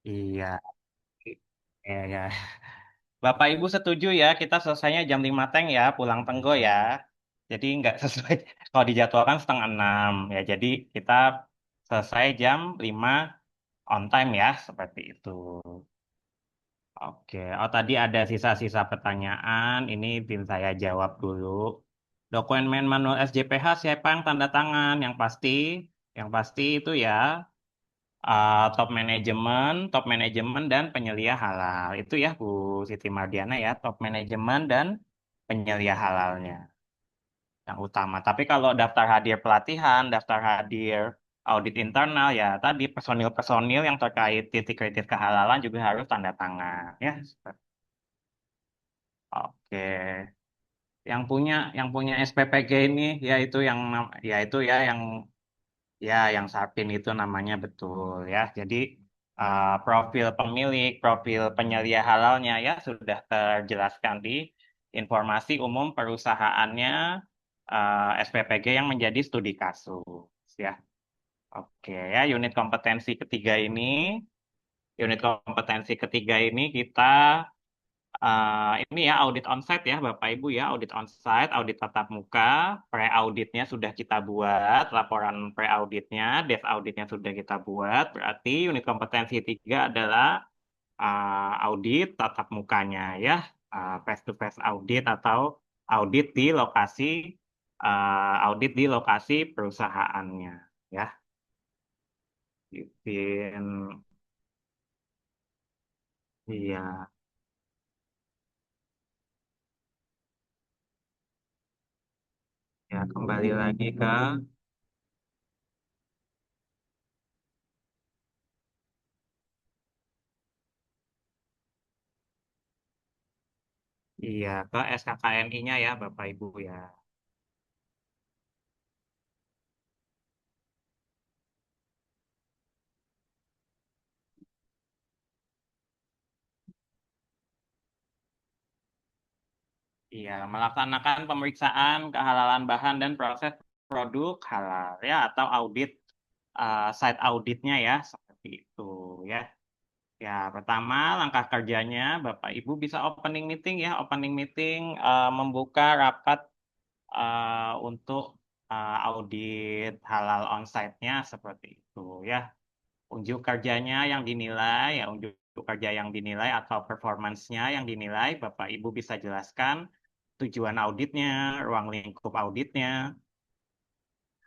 Iya, iya, ya. Bapak Ibu setuju ya, kita selesainya jam 5 teng ya, pulang Tenggo ya. Jadi nggak sesuai, kalau dijadwalkan setengah 6 ya. Jadi kita selesai jam 5 on time ya, seperti itu. Oke, oh tadi ada sisa-sisa pertanyaan, ini tim saya jawab dulu. Dokumen manual SJPH siapa yang tanda tangan? Yang pasti itu ya top manajemen dan penyelia halal. Itu ya Bu Siti Mardiana ya, top manajemen dan penyelia halalnya yang utama. Tapi kalau daftar hadir pelatihan, daftar hadir audit internal ya tadi personil-personil yang terkait titik-titik kehalalan juga harus tanda tangan ya. Oke. Yang punya SPPG ini yaitu yaitu ya yang Sarpin itu namanya betul ya. Jadi profil pemilik, profil penyelia halalnya ya sudah terjelaskan di informasi umum perusahaannya SPPG yang menjadi studi kasus ya. Oke ya, unit kompetensi ketiga ini kita ini ya audit onsite ya Bapak Ibu ya, audit onsite, audit tatap muka, pre-auditnya sudah kita buat, laporan pre-auditnya, dev auditnya sudah kita buat, berarti unit kompetensi tiga adalah audit tatap mukanya ya, face to face audit atau audit di lokasi perusahaannya ya. Izin, iya ya, kembali lagi ke iya ke SKKNI-nya ya Bapak Ibu ya. Iya, melaksanakan pemeriksaan kehalalan bahan dan proses produk halal ya atau audit site auditnya ya seperti itu ya. Ya, pertama langkah kerjanya Bapak Ibu bisa opening meeting ya, opening meeting membuka rapat untuk audit halal onsite-nya seperti itu ya. Unjuk kerjanya yang dinilai ya, unjuk kerja yang dinilai atau performance-nya yang dinilai Bapak Ibu bisa jelaskan tujuan auditnya, ruang lingkup auditnya,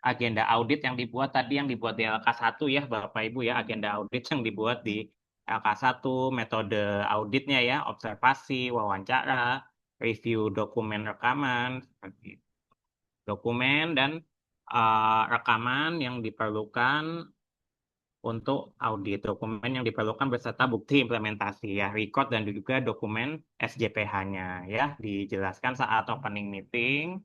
agenda audit yang dibuat tadi yang dibuat di LK1 ya Bapak Ibu ya, agenda audit yang dibuat di LK1, metode auditnya ya, observasi, wawancara, review dokumen rekaman, seperti itu. Dokumen dan rekaman yang diperlukan untuk audit, dokumen yang diperlukan beserta bukti implementasi ya, record dan juga dokumen SJPH-nya ya, dijelaskan saat opening meeting.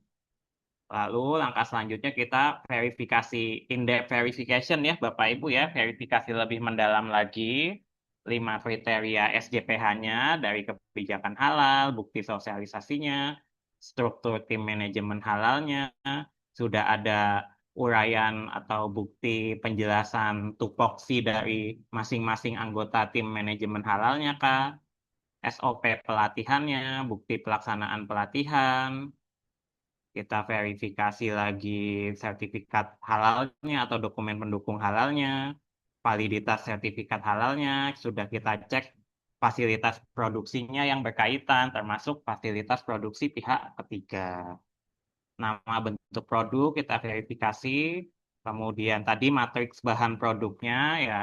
Lalu langkah selanjutnya kita verifikasi, in-depth verification ya Bapak Ibu ya, verifikasi lebih mendalam lagi 5 kriteria SJPH-nya dari kebijakan halal, bukti sosialisasinya, struktur tim manajemen halalnya, sudah ada uraian atau bukti penjelasan tupoksi dari masing-masing anggota tim manajemen halalnya Kak, SOP pelatihannya, bukti pelaksanaan pelatihan, kita verifikasi lagi sertifikat halalnya atau dokumen pendukung halalnya, validitas sertifikat halalnya, sudah kita cek fasilitas produksinya yang berkaitan, termasuk fasilitas produksi pihak ketiga. Nama bentuk produk kita verifikasi, kemudian tadi matriks bahan produknya ya,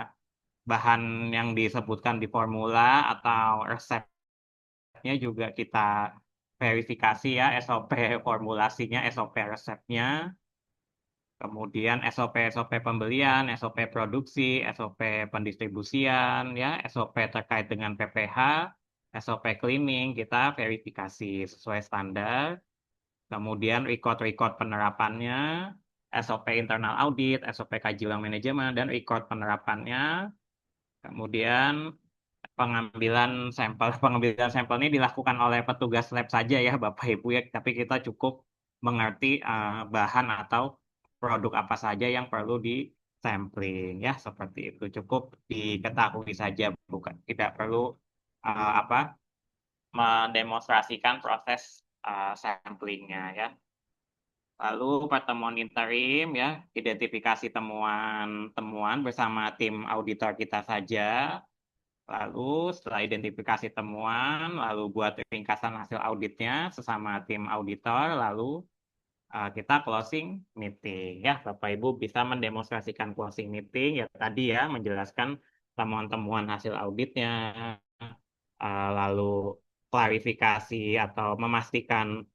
bahan yang disebutkan di formula atau resepnya juga kita verifikasi ya, SOP formulasinya, SOP resepnya, kemudian SOP-SOP pembelian, SOP produksi, SOP pendistribusian, ya, SOP terkait dengan PPH, SOP cleaning, kita verifikasi sesuai standar, kemudian record-record penerapannya, SOP internal audit, SOP kaji ulang manajemen, dan record penerapannya, kemudian pengambilan sampel ini dilakukan oleh petugas lab saja ya Bapak Ibu ya, tapi kita cukup mengerti bahan atau produk apa saja yang perlu di sampling ya, seperti itu cukup diketahui saja bukan tidak perlu apa mendemonstrasikan proses samplingnya ya. Lalu pertemuan interim ya, identifikasi temuan-temuan bersama tim auditor kita saja. Lalu setelah identifikasi temuan, lalu buat ringkasan hasil auditnya sesama tim auditor, lalu kita closing meeting ya. Bapak Ibu bisa mendemonstrasikan closing meeting ya tadi ya, menjelaskan temuan-temuan hasil auditnya, lalu klarifikasi atau memastikan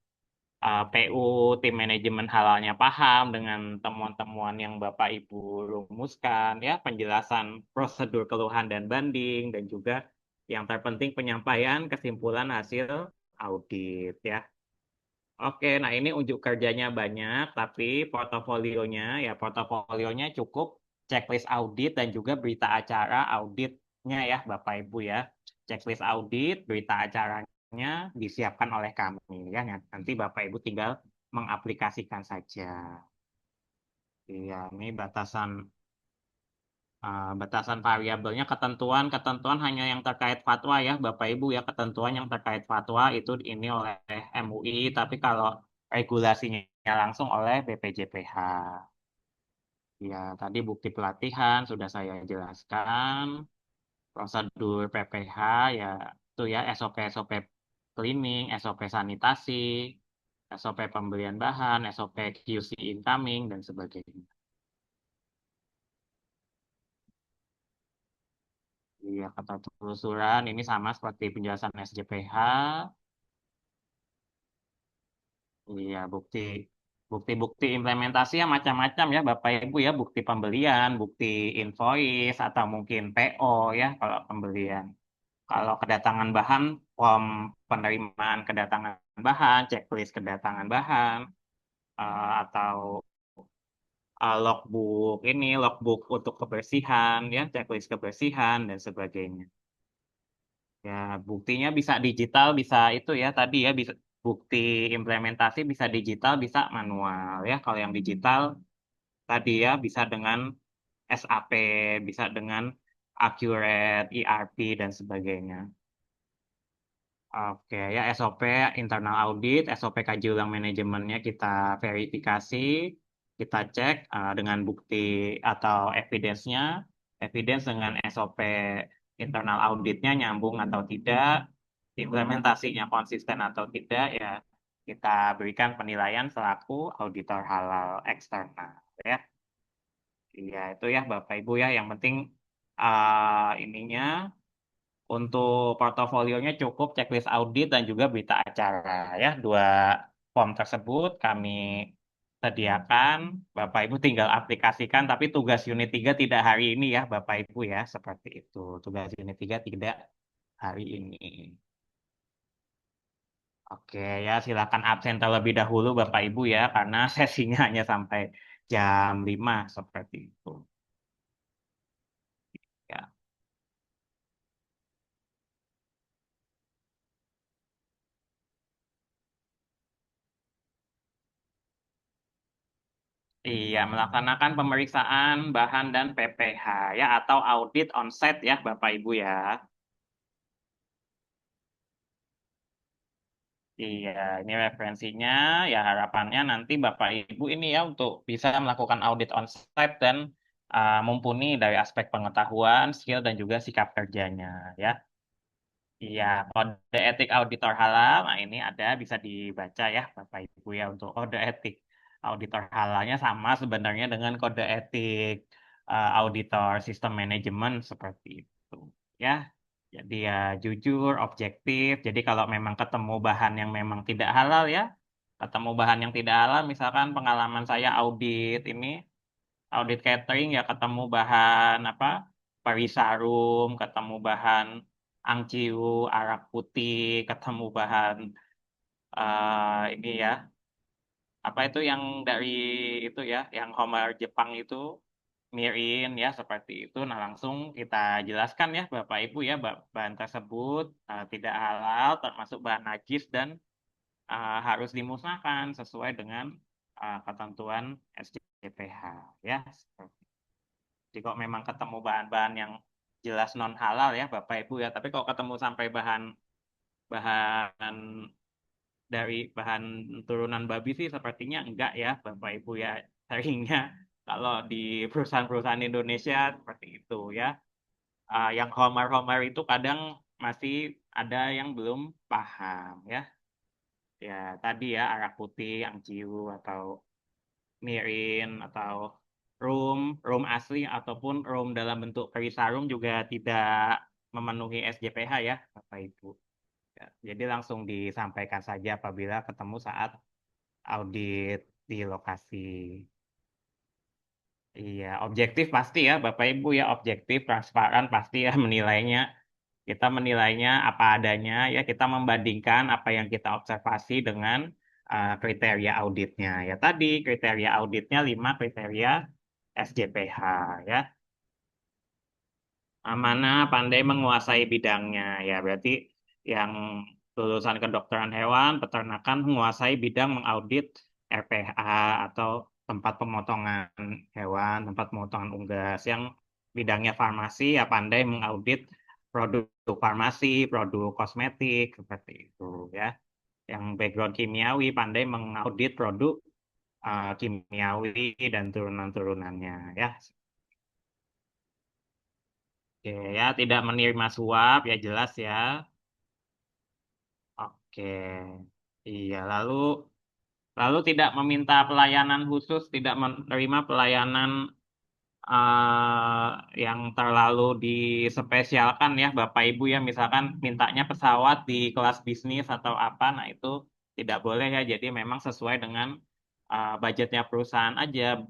PU tim manajemen halalnya paham dengan temuan-temuan yang Bapak Ibu rumuskan ya, penjelasan prosedur keluhan dan banding dan juga yang terpenting penyampaian kesimpulan hasil audit ya. Oke, nah ini unjuk kerjanya banyak, tapi portofolionya cukup checklist audit dan juga berita acara auditnya ya, Bapak Ibu ya. Checklist audit, berita acaranya disiapkan oleh kami ya. Nanti Bapak Ibu tinggal mengaplikasikan saja. Iya, ini batasan variabelnya ketentuan hanya yang terkait fatwa ya Bapak Ibu ya, ketentuan yang terkait fatwa itu ini oleh MUI, tapi kalau regulasinya langsung oleh BPJPH. Ya, tadi bukti pelatihan sudah saya jelaskan, prosedur PPH ya itu ya SOP-SOP cleaning, SOP sanitasi, SOP pembelian bahan, SOP QC incoming dan sebagainya. Iya, kata telusuran ini sama seperti penjelasan SJPH. Iya, bukti-bukti implementasi ya macam-macam ya Bapak Ibu ya, bukti pembelian, bukti invoice atau mungkin PO ya kalau pembelian. Kalau kedatangan bahan, form penerimaan kedatangan bahan, checklist kedatangan bahan, atau logbook untuk kebersihan ya, checklist kebersihan dan sebagainya. Ya, buktinya bisa digital, bisa itu ya tadi ya, bisa bukti implementasi bisa digital, bisa manual ya. Kalau yang digital tadi ya bisa dengan SAP, bisa dengan Accurate, ERP dan sebagainya. Oke ya, SOP internal audit, SOP kaji ulang manajemennya kita verifikasi, kita cek dengan bukti atau evidence-nya, evidence dengan SOP internal auditnya nyambung atau tidak, implementasinya konsisten atau tidak, ya kita berikan penilaian selaku auditor halal eksternal ya. Iya itu ya Bapak Ibu ya, yang penting ininya untuk portofolionya cukup checklist audit dan juga berita acara ya. Dua form tersebut kami sediakan. Bapak Ibu tinggal aplikasikan, tapi tugas unit 3 tidak hari ini ya Bapak Ibu ya. Seperti itu. Tugas unit 3 tidak hari ini. Oke ya, silakan absen terlebih dahulu Bapak Ibu ya, karena sesinya hanya sampai jam 5 seperti itu. Ya. Iya, melaksanakan pemeriksaan bahan dan PPH ya atau audit on-site ya Bapak Ibu ya. Iya, ini referensinya ya, harapannya nanti Bapak Ibu ini ya untuk bisa melakukan audit on-site dan mumpuni dari aspek pengetahuan, skill dan juga sikap kerjanya ya. Iya, kode etik auditor halal, nah ini ada bisa dibaca ya Bapak Ibu ya, untuk kode etik auditor halalnya sama sebenarnya dengan kode etik auditor sistem manajemen seperti itu ya. Jadi ya jujur, objektif. Jadi kalau memang ketemu bahan yang memang tidak halal ya, ketemu bahan yang tidak halal, misalkan pengalaman saya audit ini, audit catering ya ketemu bahan apa, perisarum, ketemu bahan angciu, arak putih, ketemu bahan ini ya, apa itu yang dari itu ya, yang Homer Jepang itu, mirin ya seperti itu. Nah langsung kita jelaskan ya Bapak Ibu ya, bahan tersebut tidak halal, termasuk bahan najis dan harus dimusnahkan sesuai dengan ketentuan SJPH ya. Jadi kok memang ketemu bahan-bahan yang jelas non halal ya Bapak Ibu ya. Tapi kalau ketemu sampai bahan bahan dari bahan turunan babi sih sepertinya enggak ya Bapak Ibu ya. Seringnya kalau di perusahaan-perusahaan Indonesia seperti itu ya. Yang Homer-Homer itu kadang masih ada yang belum paham ya. Ya tadi ya arak putih, angciu atau mirin atau rum asli ataupun rum dalam bentuk perisarum juga tidak memenuhi SJPH ya Bapak Ibu. Ya, jadi langsung disampaikan saja apabila ketemu saat audit di lokasi. Iya, objektif pasti ya Bapak Ibu ya, objektif, transparan pasti ya menilainya. Kita menilainya apa adanya ya, kita membandingkan apa yang kita observasi dengan kriteria auditnya. Ya tadi kriteria auditnya 5 kriteria SJPH ya. Amanah, pandai menguasai bidangnya ya, berarti yang lulusan kedokteran hewan, peternakan menguasai bidang mengaudit RPH atau tempat pemotongan hewan, tempat pemotongan unggas. Yang bidangnya farmasi ya pandai mengaudit produk farmasi, produk kosmetik seperti itu ya. Yang background kimiawi pandai mengaudit produk kimiawi dan turunan-turunannya ya. Oke ya, tidak menerima suap ya jelas ya. Oke. Iya, lalu lalu tidak meminta pelayanan khusus, tidak menerima pelayanan yang terlalu dispesialkan ya Bapak Ibu ya, misalkan mintanya pesawat di kelas bisnis atau apa, nah itu tidak boleh ya. Jadi memang sesuai dengan budgetnya perusahaan aja,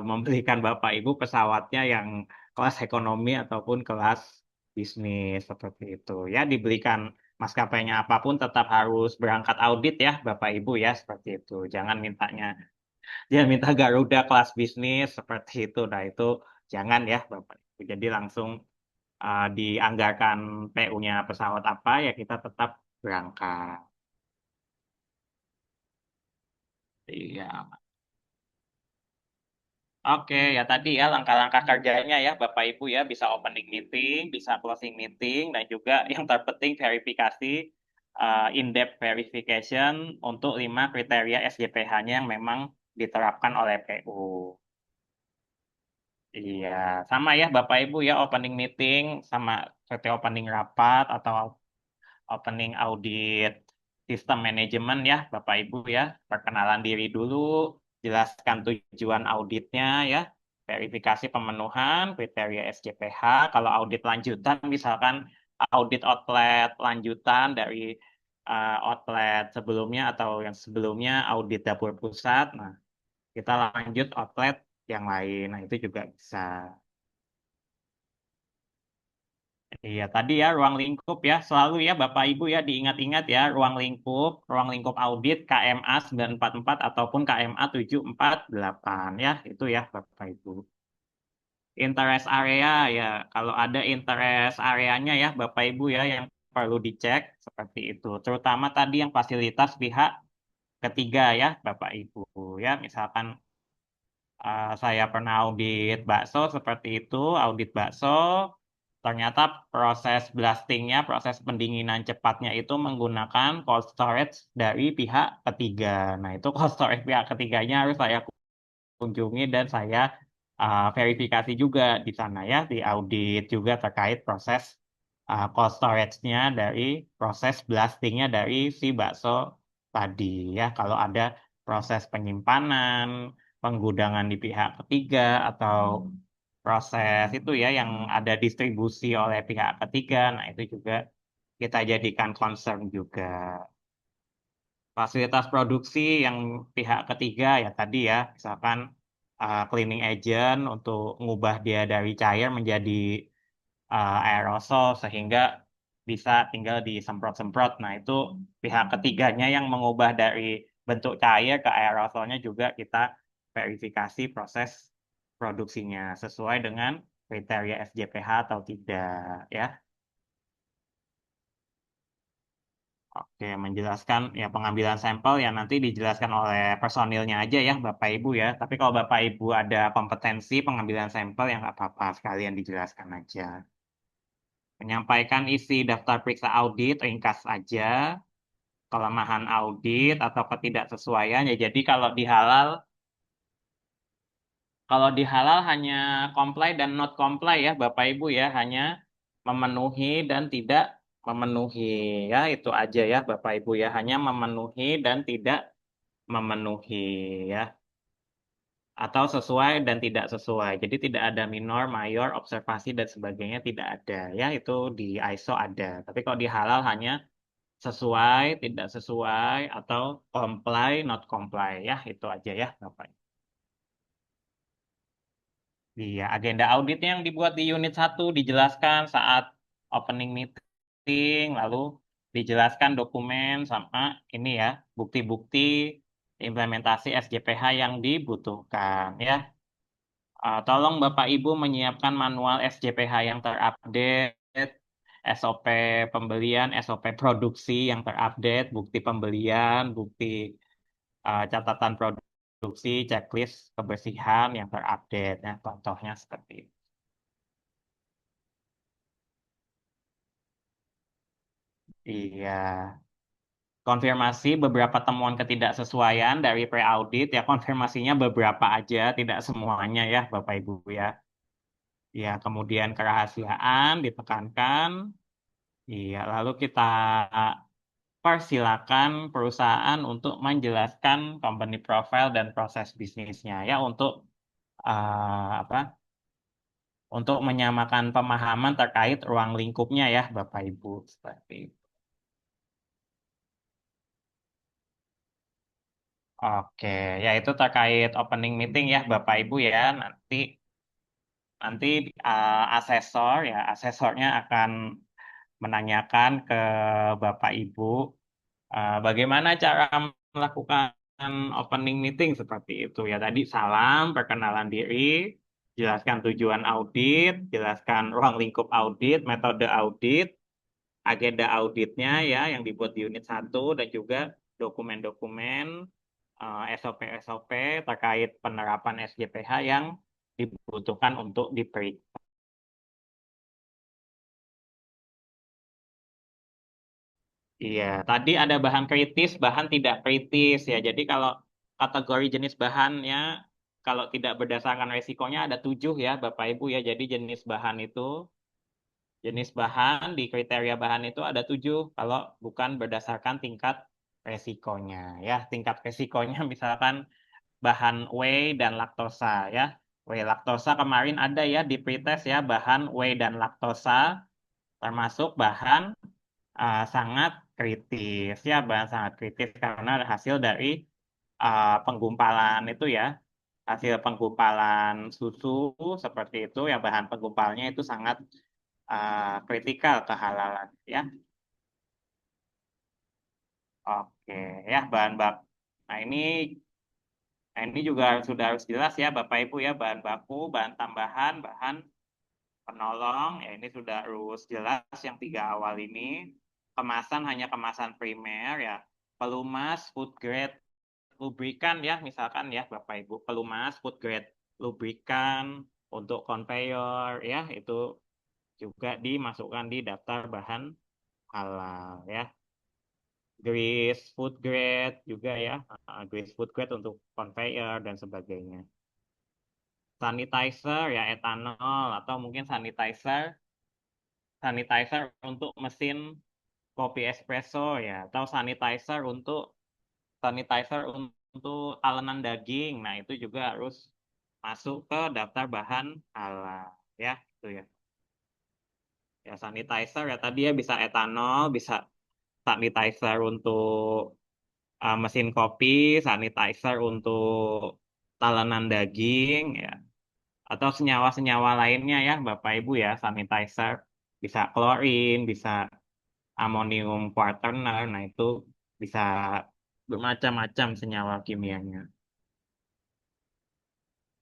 memberikan Bapak Ibu pesawatnya yang kelas ekonomi ataupun kelas bisnis seperti itu. Ya, dibelikan maskapainya apapun tetap harus berangkat audit ya Bapak Ibu ya seperti itu. Jangan minta Garuda kelas bisnis seperti itu. Nah, itu jangan ya Bapak Ibu. Jadi langsung dianggarkan PU-nya pesawat apa ya kita tetap berangkat. Iya. Oke, ya tadi ya langkah-langkah kerjanya ya Bapak Ibu ya bisa opening meeting, bisa closing meeting, dan juga yang terpenting verifikasi in-depth verification untuk 5 kriteria SJPH-nya yang memang diterapkan oleh PU. Iya, sama ya Bapak Ibu ya opening meeting sama seperti opening rapat atau opening audit sistem manajemen ya Bapak Ibu ya. Perkenalan diri dulu, jelaskan tujuan auditnya ya, verifikasi pemenuhan kriteria SJPH. Kalau audit lanjutan misalkan audit outlet lanjutan dari outlet sebelumnya atau yang sebelumnya audit dapur pusat. Nah, kita lanjut outlet yang lain. Nah, itu juga bisa. Iya, tadi ya ruang lingkup ya, selalu ya Bapak Ibu ya diingat-ingat ya ruang lingkup audit KMA 944 ataupun KMA 748 ya, itu ya Bapak Ibu. Interest area ya, kalau ada interest areanya ya Bapak Ibu ya yang perlu dicek seperti itu. Terutama tadi yang fasilitas pihak ketiga ya Bapak Ibu ya, misalkan saya pernah audit bakso seperti itu, audit bakso. Ternyata proses blastingnya, proses pendinginan cepatnya itu menggunakan cold storage dari pihak ketiga. Nah, itu cold storage pihak ketiganya harus saya kunjungi dan saya verifikasi juga di sana ya, di audit juga terkait proses cold storage-nya dari proses blastingnya dari si bakso tadi ya. Kalau ada proses penyimpanan, penggudangan di pihak ketiga atau proses itu ya yang ada distribusi oleh pihak ketiga, nah itu juga kita jadikan concern juga. Fasilitas produksi yang pihak ketiga ya tadi ya, misalkan cleaning agent untuk mengubah dia dari cair menjadi aerosol sehingga bisa tinggal disemprot-semprot. Nah, itu pihak ketiganya yang mengubah dari bentuk cair ke aerosolnya juga kita verifikasi proses produksinya sesuai dengan kriteria SJPH atau tidak ya. Oke, menjelaskan ya pengambilan sampel ya nanti dijelaskan oleh personilnya aja ya Bapak Ibu ya. Tapi kalau Bapak Ibu ada kompetensi pengambilan sampel yang nggak apa-apa, sekalian dijelaskan aja. Menyampaikan isi daftar periksa audit, ringkas aja, kelemahan audit atau ketidaksesuaian. Ya, jadi kalau di halal hanya comply dan not comply ya Bapak Ibu ya, hanya memenuhi dan tidak memenuhi ya, itu aja ya Bapak Ibu ya, hanya memenuhi dan tidak memenuhi ya, atau sesuai dan tidak sesuai. Jadi tidak ada minor, mayor, observasi dan sebagainya tidak ada ya, itu di ISO ada. Tapi kalau di halal hanya sesuai, tidak sesuai atau comply, not comply ya, itu aja ya Bapak. Iya, agenda auditnya yang dibuat di unit 1 dijelaskan saat opening meeting, lalu dijelaskan dokumen sama ini ya, bukti-bukti implementasi SJPH yang dibutuhkan ya. Tolong Bapak Ibu menyiapkan manual SJPH yang terupdate, SOP pembelian, SOP produksi yang terupdate, bukti pembelian, bukti catatan produksi, checklist kebersihan yang terupdate ya. Contohnya seperti itu. Iya, konfirmasi beberapa temuan ketidaksesuaian dari pre-audit ya, konfirmasinya beberapa aja, tidak semuanya ya Bapak Ibu ya. Ya, kemudian kerahasiaan ditekankan. Iya, lalu kita persilakan perusahaan untuk menjelaskan company profile dan proses bisnisnya ya, untuk apa? Untuk menyamakan pemahaman terkait ruang lingkupnya ya Bapak Ibu seperti itu. Oke, ya itu terkait opening meeting ya Bapak Ibu ya. Nanti nanti asesor ya, asesornya akan menanyakan ke Bapak Ibu bagaimana cara melakukan opening meeting seperti itu ya. Tadi salam, perkenalan diri, jelaskan tujuan audit, jelaskan ruang lingkup audit, metode audit, agenda auditnya ya yang dibuat di unit 1 dan juga dokumen-dokumen SOP-SOP terkait penerapan SJPH yang dibutuhkan untuk diperiksa. Iya, tadi ada bahan kritis, bahan tidak kritis ya. Jadi kalau kategori jenis bahannya, kalau tidak berdasarkan resikonya ada 7 ya Bapak Ibu ya. Jadi jenis bahan di kriteria bahan itu ada 7 kalau bukan berdasarkan tingkat resikonya ya. Tingkat resikonya misalkan bahan whey dan laktosa ya. Whey laktosa kemarin ada ya di pretest ya, bahan whey dan laktosa termasuk bahan sangat kritis ya, bahan sangat kritis karena hasil dari penggumpalan itu ya, hasil penggumpalan susu seperti itu ya, bahan penggumpalnya itu sangat kritikal kehalalan ya. Oke ya, bahan bak. Nah ini juga sudah harus jelas ya Bapak Ibu ya, bahan baku, bahan tambahan, bahan penolong ya, ini sudah harus jelas yang 3 awal ini. Kemasan hanya kemasan primer ya, pelumas food grade lubrikan ya, misalkan ya Bapak Ibu, pelumas food grade lubrikan untuk conveyor ya, itu juga dimasukkan di daftar bahan halal ya. Grease food grade juga ya, grease food grade untuk conveyor dan sebagainya. Sanitizer ya, etanol atau mungkin sanitizer untuk mesin kopi espresso ya, atau sanitizer untuk talenan daging. Nah, itu juga harus masuk ke daftar bahan halal ya, itu ya. Ya, sanitizer ya tadi ya, bisa etanol, bisa sanitizer untuk mesin kopi, sanitizer untuk talenan daging ya, atau senyawa-senyawa lainnya ya Bapak Ibu ya, sanitizer bisa klorin, bisa amonium quaterner. Nah, itu bisa bermacam-macam senyawa kimianya.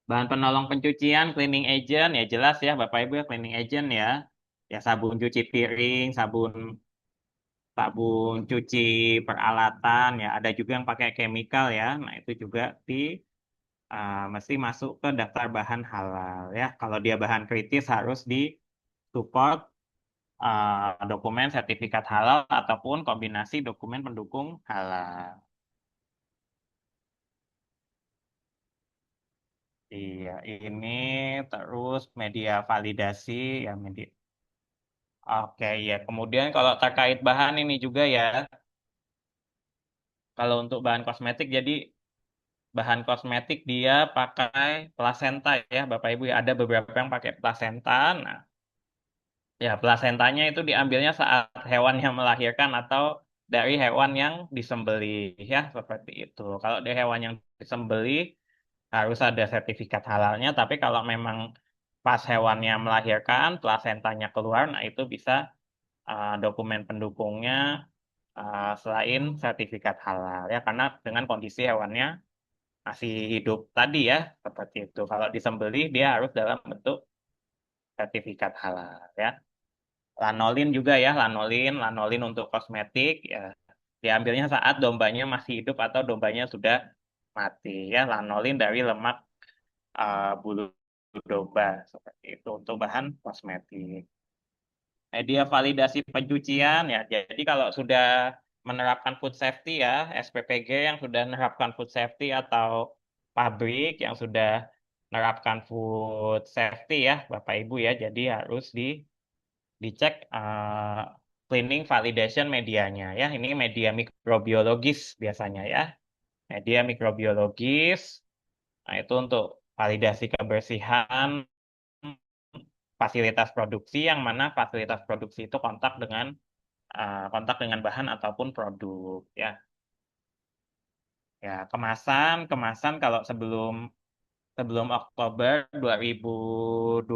Bahan penolong pencucian, cleaning agent, ya jelas ya Bapak Ibu ya, cleaning agent ya. Ya sabun cuci piring, sabun sabun cuci peralatan ya, ada juga yang pakai chemical ya. Nah, itu juga mesti masuk ke daftar bahan halal ya. Kalau dia bahan kritis harus di support dokumen sertifikat halal ataupun kombinasi dokumen pendukung halal. Iya, ini terus media validasi ya media. Oke, ya. Kemudian kalau terkait bahan ini juga ya, kalau untuk bahan kosmetik jadi bahan kosmetik dia pakai plasenta ya, Bapak Ibu ya. Ada beberapa yang pakai plasenta. Nah, ya, plasentanya itu diambilnya saat hewan yang melahirkan atau dari hewan yang disembelih ya, seperti itu. Kalau dari hewan yang disembelih harus ada sertifikat halalnya, tapi kalau memang pas hewannya melahirkan, plasentanya keluar, nah itu bisa dokumen pendukungnya selain sertifikat halal ya, karena dengan kondisi hewannya masih hidup tadi ya, seperti itu. Kalau disembelih dia harus dalam bentuk sertifikat halal ya. Lanolin juga ya, lanolin untuk kosmetik ya. Diambilnya saat dombanya masih hidup atau dombanya sudah mati ya. Lanolin dari lemak bulu domba seperti itu untuk bahan kosmetik. Media validasi pencucian ya. Jadi kalau sudah menerapkan food safety ya, SPPG yang sudah menerapkan food safety atau pabrik yang sudah menerapkan food safety ya, Bapak Ibu ya. Jadi harus dicek cleaning validation medianya ya. Ini media mikrobiologis biasanya ya. Media mikrobiologis. Nah, itu untuk validasi kebersihan fasilitas produksi yang mana fasilitas produksi itu kontak dengan bahan ataupun produk ya. Ya, kemasan kalau sebelum sebelum Oktober 2026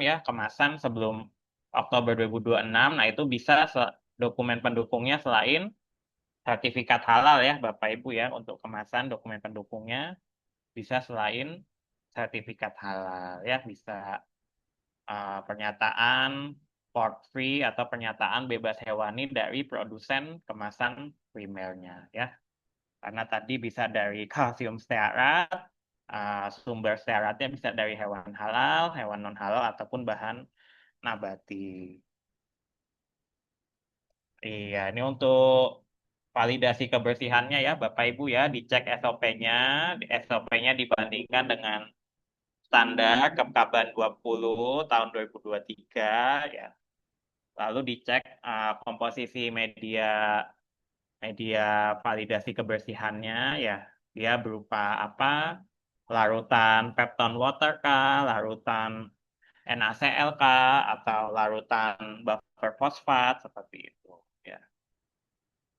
ya, kemasan sebelum Oktober 2026. Nah, itu bisa dokumen pendukungnya selain sertifikat halal ya, Bapak Ibu ya, untuk kemasan dokumen pendukungnya bisa selain sertifikat halal ya, bisa pernyataan port free atau pernyataan bebas hewani dari produsen kemasan primernya ya. Karena tadi bisa dari kalsium stearat, sumber stearatnya bisa dari hewan halal, hewan non halal ataupun bahan nabati. Iya, ini untuk validasi kebersihannya ya, Bapak Ibu ya, dicek SOP-nya, SOP-nya dibandingkan dengan standar Kepkaban 20 tahun 2023 ya. Lalu dicek komposisi media media validasi kebersihannya ya. Dia berupa apa? Larutan Pepton Water kah, larutan NaCl kah, atau larutan buffer fosfat seperti itu ya.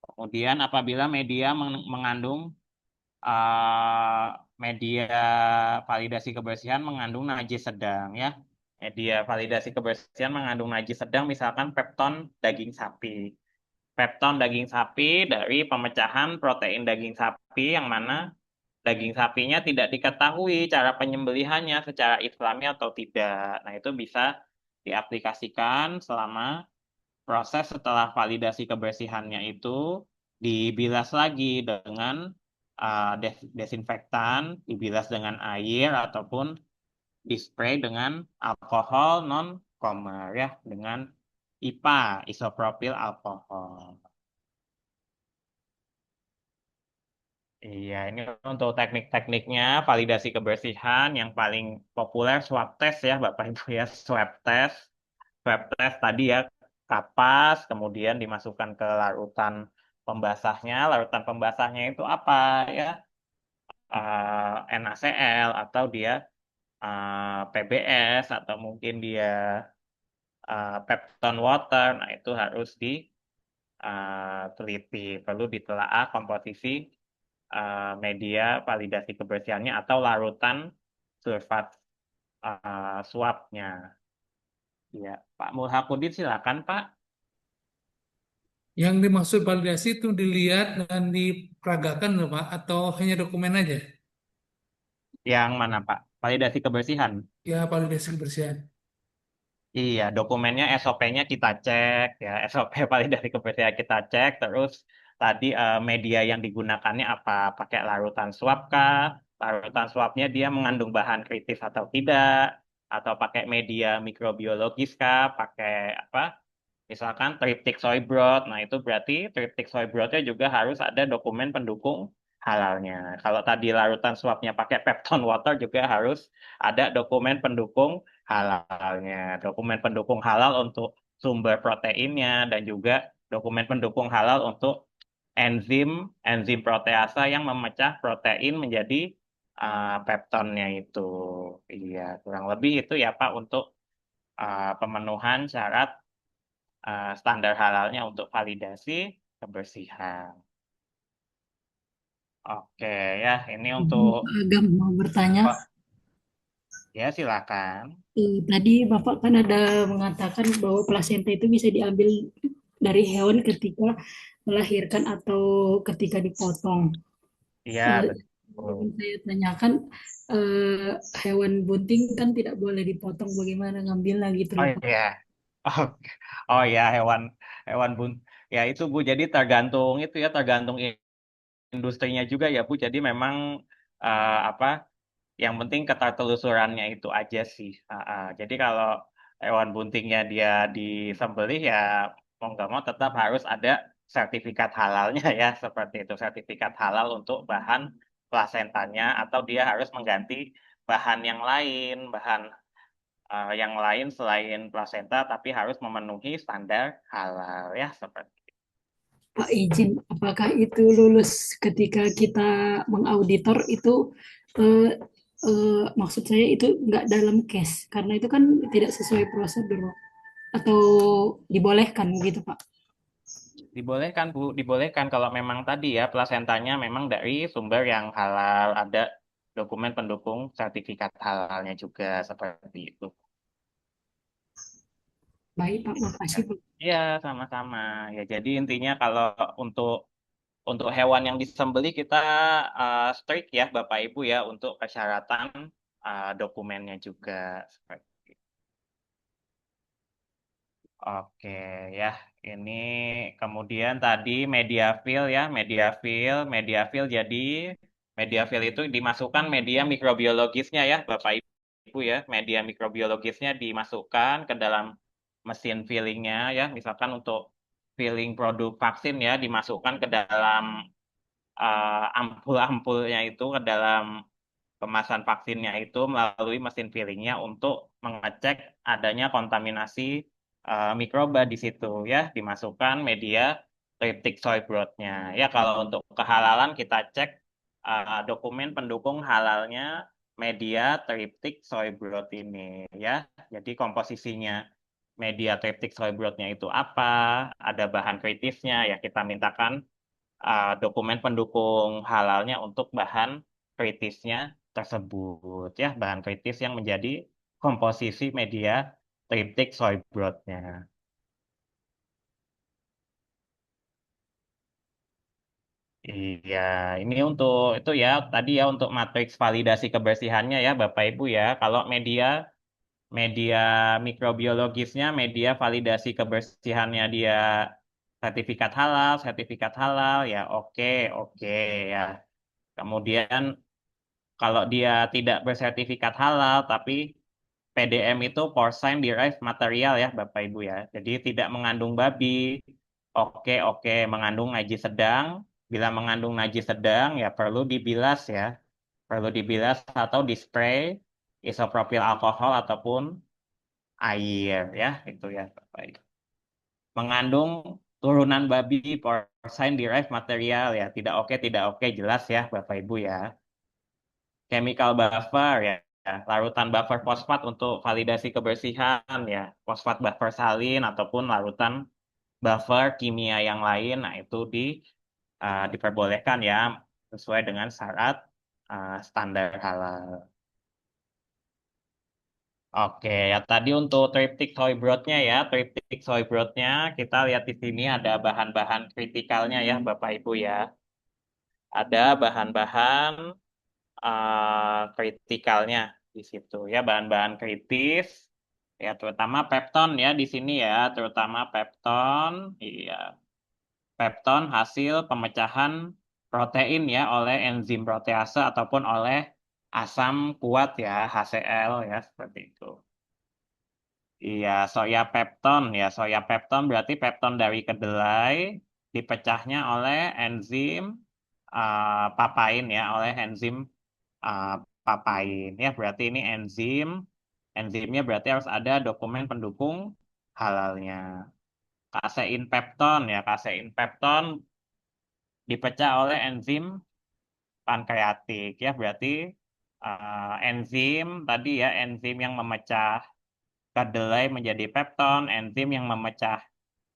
Kemudian apabila media mengandung uh, media validasi kebersihan mengandung najis sedang ya. Media validasi kebersihan mengandung najis sedang misalkan pepton daging sapi. Pepton daging sapi dari pemecahan protein daging sapi yang mana daging sapinya tidak diketahui cara penyembelihannya secara Islami atau tidak. Nah, itu bisa diaplikasikan selama proses setelah validasi kebersihannya itu dibilas lagi dengan desinfektan, dibilas dengan air ataupun dispray dengan alkohol non komer ya, dengan IPA, isopropil alkohol. Iya, ini untuk teknik-tekniknya validasi kebersihan yang paling populer swab test ya Bapak Ibu ya, swab test. Swab test tadi ya kapas, kemudian dimasukkan ke larutan pembasahnya. Larutan pembasahnya itu apa ya? NaCl atau dia PBS atau mungkin dia Pepton water. Nah, itu harus diteliti, perlu ditelaah komposisi media validasi kebersihannya atau larutan sulfat swabnya. Ya, Pak Mulhakudin silakan Pak. Yang dimaksud validasi itu dilihat dan diperagakan loh Pak, atau hanya dokumen aja? Yang mana Pak? Validasi kebersihan. Ya validasi kebersihan. Iya, dokumennya SOP-nya kita cek ya, SOP validasi kebersihan kita cek, terus tadi media yang digunakannya apa, pakai larutan swab kah? Larutan swabnya dia mengandung bahan kritis atau tidak? Atau pakai media mikrobiologis kah? Pakai apa? Misalkan triptik soy broth, nah itu berarti triptik soy brothnya juga harus ada dokumen pendukung halalnya. Kalau tadi larutan swabnya pakai Pepton water juga harus ada dokumen pendukung halalnya. Dokumen pendukung halal untuk sumber proteinnya dan juga dokumen pendukung halal untuk enzim enzim proteasa yang memecah protein menjadi peptonnya itu. Iya, kurang lebih itu ya Pak untuk pemenuhan syarat standar halalnya untuk validasi kebersihan. Oke ya, ini Izin untuk Pak Agam mau bertanya. oh, ya silakan. Tadi Bapak kan ada mengatakan bahwa plasenta itu bisa diambil dari hewan ketika melahirkan atau ketika dipotong. Iya Eh, betul. Ingin saya tanyakan, eh, hewan bunting kan tidak boleh dipotong, bagaimana ngambilnya gitu Oh loh Pak. iya. Oh, oh ya hewan hewan bun ya itu Bu. Jadi tergantung itu ya tergantung industrinya juga ya Bu. Jadi memang apa yang penting ketertelusurannya itu aja sih. Jadi kalau hewan buntingnya dia disembelih ya mau nggak mau tetap harus ada sertifikat halalnya ya seperti itu sertifikat halal untuk bahan plasentanya atau dia harus mengganti bahan yang lain selain plasenta tapi harus memenuhi standar halal ya seperti itu. Pak izin, apakah itu lulus ketika kita mengauditor itu, eh, maksud saya itu nggak dalam case karena itu kan tidak sesuai prosedur atau dibolehkan gitu Pak. Dibolehkan Bu, dibolehkan kalau memang tadi ya plasentanya memang dari sumber yang halal, ada dokumen pendukung sertifikat halalnya juga seperti itu. Baik Pak, makasih Pak. Iya, sama-sama. Ya, jadi intinya kalau untuk untuk hewan yang disembelih kita strict ya Bapak Ibu ya untuk persyaratan dokumennya juga seperti itu. Oke ya, ini kemudian tadi media fill jadi media fill itu dimasukkan media mikrobiologisnya ya Bapak Ibu ya, media mikrobiologisnya dimasukkan ke dalam mesin fillingnya ya, misalkan untuk filling produk vaksin ya dimasukkan ke dalam ampul-ampulnya itu ke dalam kemasan vaksinnya itu melalui mesin fillingnya untuk mengecek adanya kontaminasi mikroba di situ ya dimasukkan media triptik soy broth-nya ya kalau untuk kehalalan kita cek dokumen pendukung halalnya media triptik soy broth ini ya jadi komposisinya media triptik soy broth-nya itu apa ada bahan kritisnya ya kita mintakan dokumen pendukung halalnya untuk bahan kritisnya tersebut ya bahan kritis yang menjadi komposisi media triptik soy broth-nya. Iya, ini untuk itu ya tadi ya untuk matriks validasi kebersihannya ya Bapak Ibu ya. Kalau media media mikrobiologisnya, media validasi kebersihannya dia sertifikat halal ya oke oke ya. Kemudian kalau dia tidak bersertifikat halal, tapi PDM itu porcine derived material ya Bapak Ibu ya. Jadi tidak mengandung babi. Oke, oke, mengandung najis sedang. Bila mengandung najis sedang ya perlu dibilas ya. Perlu dibilas atau dispray isopropil alkohol ataupun air ya. Itu ya Bapak Ibu. Mengandung turunan babi porcine derived material ya. Tidak oke jelas ya Bapak Ibu ya. Chemical buffer ya, larutan buffer fosfat untuk validasi kebersihan ya, fosfat buffer salin ataupun larutan buffer kimia yang lain, nah itu diperbolehkan ya sesuai dengan syarat standar halal. Oke, ya tadi untuk triptik soy broth-nya ya, triptik soy broth-nya kita lihat di sini ada bahan-bahan kritikalnya ya, Bapak Ibu ya. Ada bahan-bahan kritikalnya di situ ya bahan-bahan kritis Ya, terutama pepton ya di sini ya, terutama pepton. Iya, pepton hasil pemecahan protein ya oleh enzim protease ataupun oleh asam kuat ya, HCl ya, seperti itu. Iya, soya pepton ya, soya pepton berarti pepton dari kedelai dipecahnya oleh enzim papain ya, oleh enzim uh, papain ya, berarti ini enzimnya berarti harus ada dokumen pendukung halalnya. Kasein pepton ya, kasein pepton dipecah oleh enzim pankreatik ya, berarti enzim tadi ya, enzim yang memecah kedelai menjadi pepton, enzim yang memecah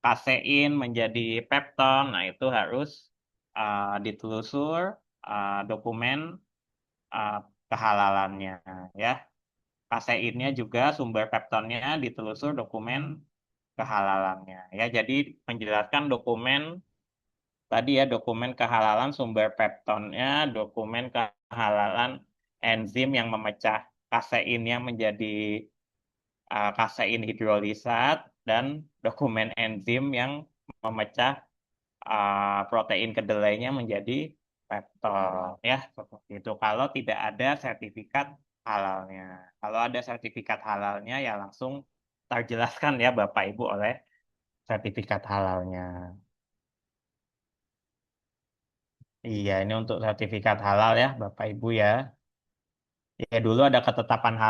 kasein menjadi pepton. Nah, itu harus ditelusur dokumen uh, kehalalannya ya. Kaseinnya juga sumber peptonnya ditelusur dokumen kehalalannya ya. Jadi menjelaskan dokumen tadi ya, dokumen kehalalan sumber peptonnya, dokumen kehalalan enzim yang memecah kaseinnya menjadi kasein hidrolisat, dan dokumen enzim yang memecah protein kedelainya menjadi peptol ya, seperti itu. Kalau tidak ada sertifikat halalnya. Kalau ada sertifikat halalnya ya langsung terjelaskan ya Bapak Ibu oleh sertifikat halalnya. Iya, ini untuk sertifikat halal ya Bapak Ibu ya. Ya, dulu ada ketetapan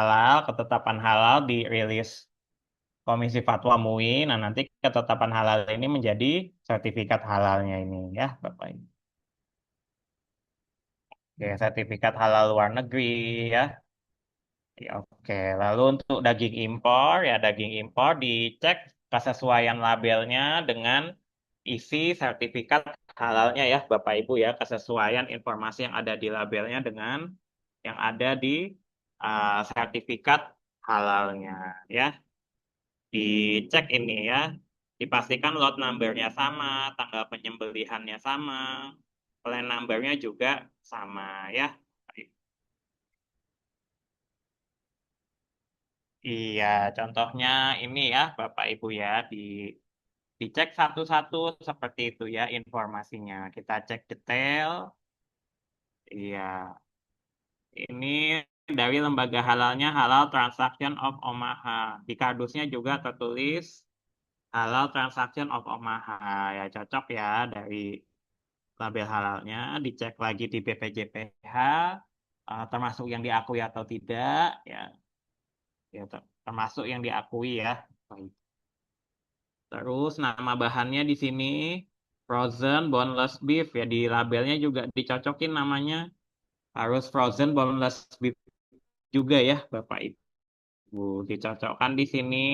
halal dirilis Komisi Fatwa MUI. Nah, nanti ketetapan halal ini menjadi sertifikat halalnya ini ya Bapak Ibu. Oke, sertifikat halal luar negeri ya. Ya, oke, lalu untuk daging impor ya, daging impor dicek kesesuaian labelnya dengan isi sertifikat halalnya ya Bapak Ibu ya, kesesuaian informasi yang ada di labelnya dengan yang ada di sertifikat halalnya ya. Dicek ini ya, dipastikan lot numbernya sama, tanggal penyembelihannya sama, plan numbernya juga sama ya. Iya, contohnya ini ya, Bapak Ibu ya, dicek satu-satu seperti itu ya informasinya. Kita cek detail. Iya, ini dari lembaga halalnya Halal Transaction of Omaha. Di kardusnya juga tertulis Halal Transaction of Omaha. Ya cocok ya dari label halalnya. Dicek lagi di BPJPH, termasuk yang diakui atau tidak. Ya, ya termasuk yang diakui ya. Baik. Terus nama bahannya di sini frozen boneless beef ya, di labelnya juga dicocokin namanya harus frozen boneless beef juga ya Bapak Ibu, dicocokkan di sini.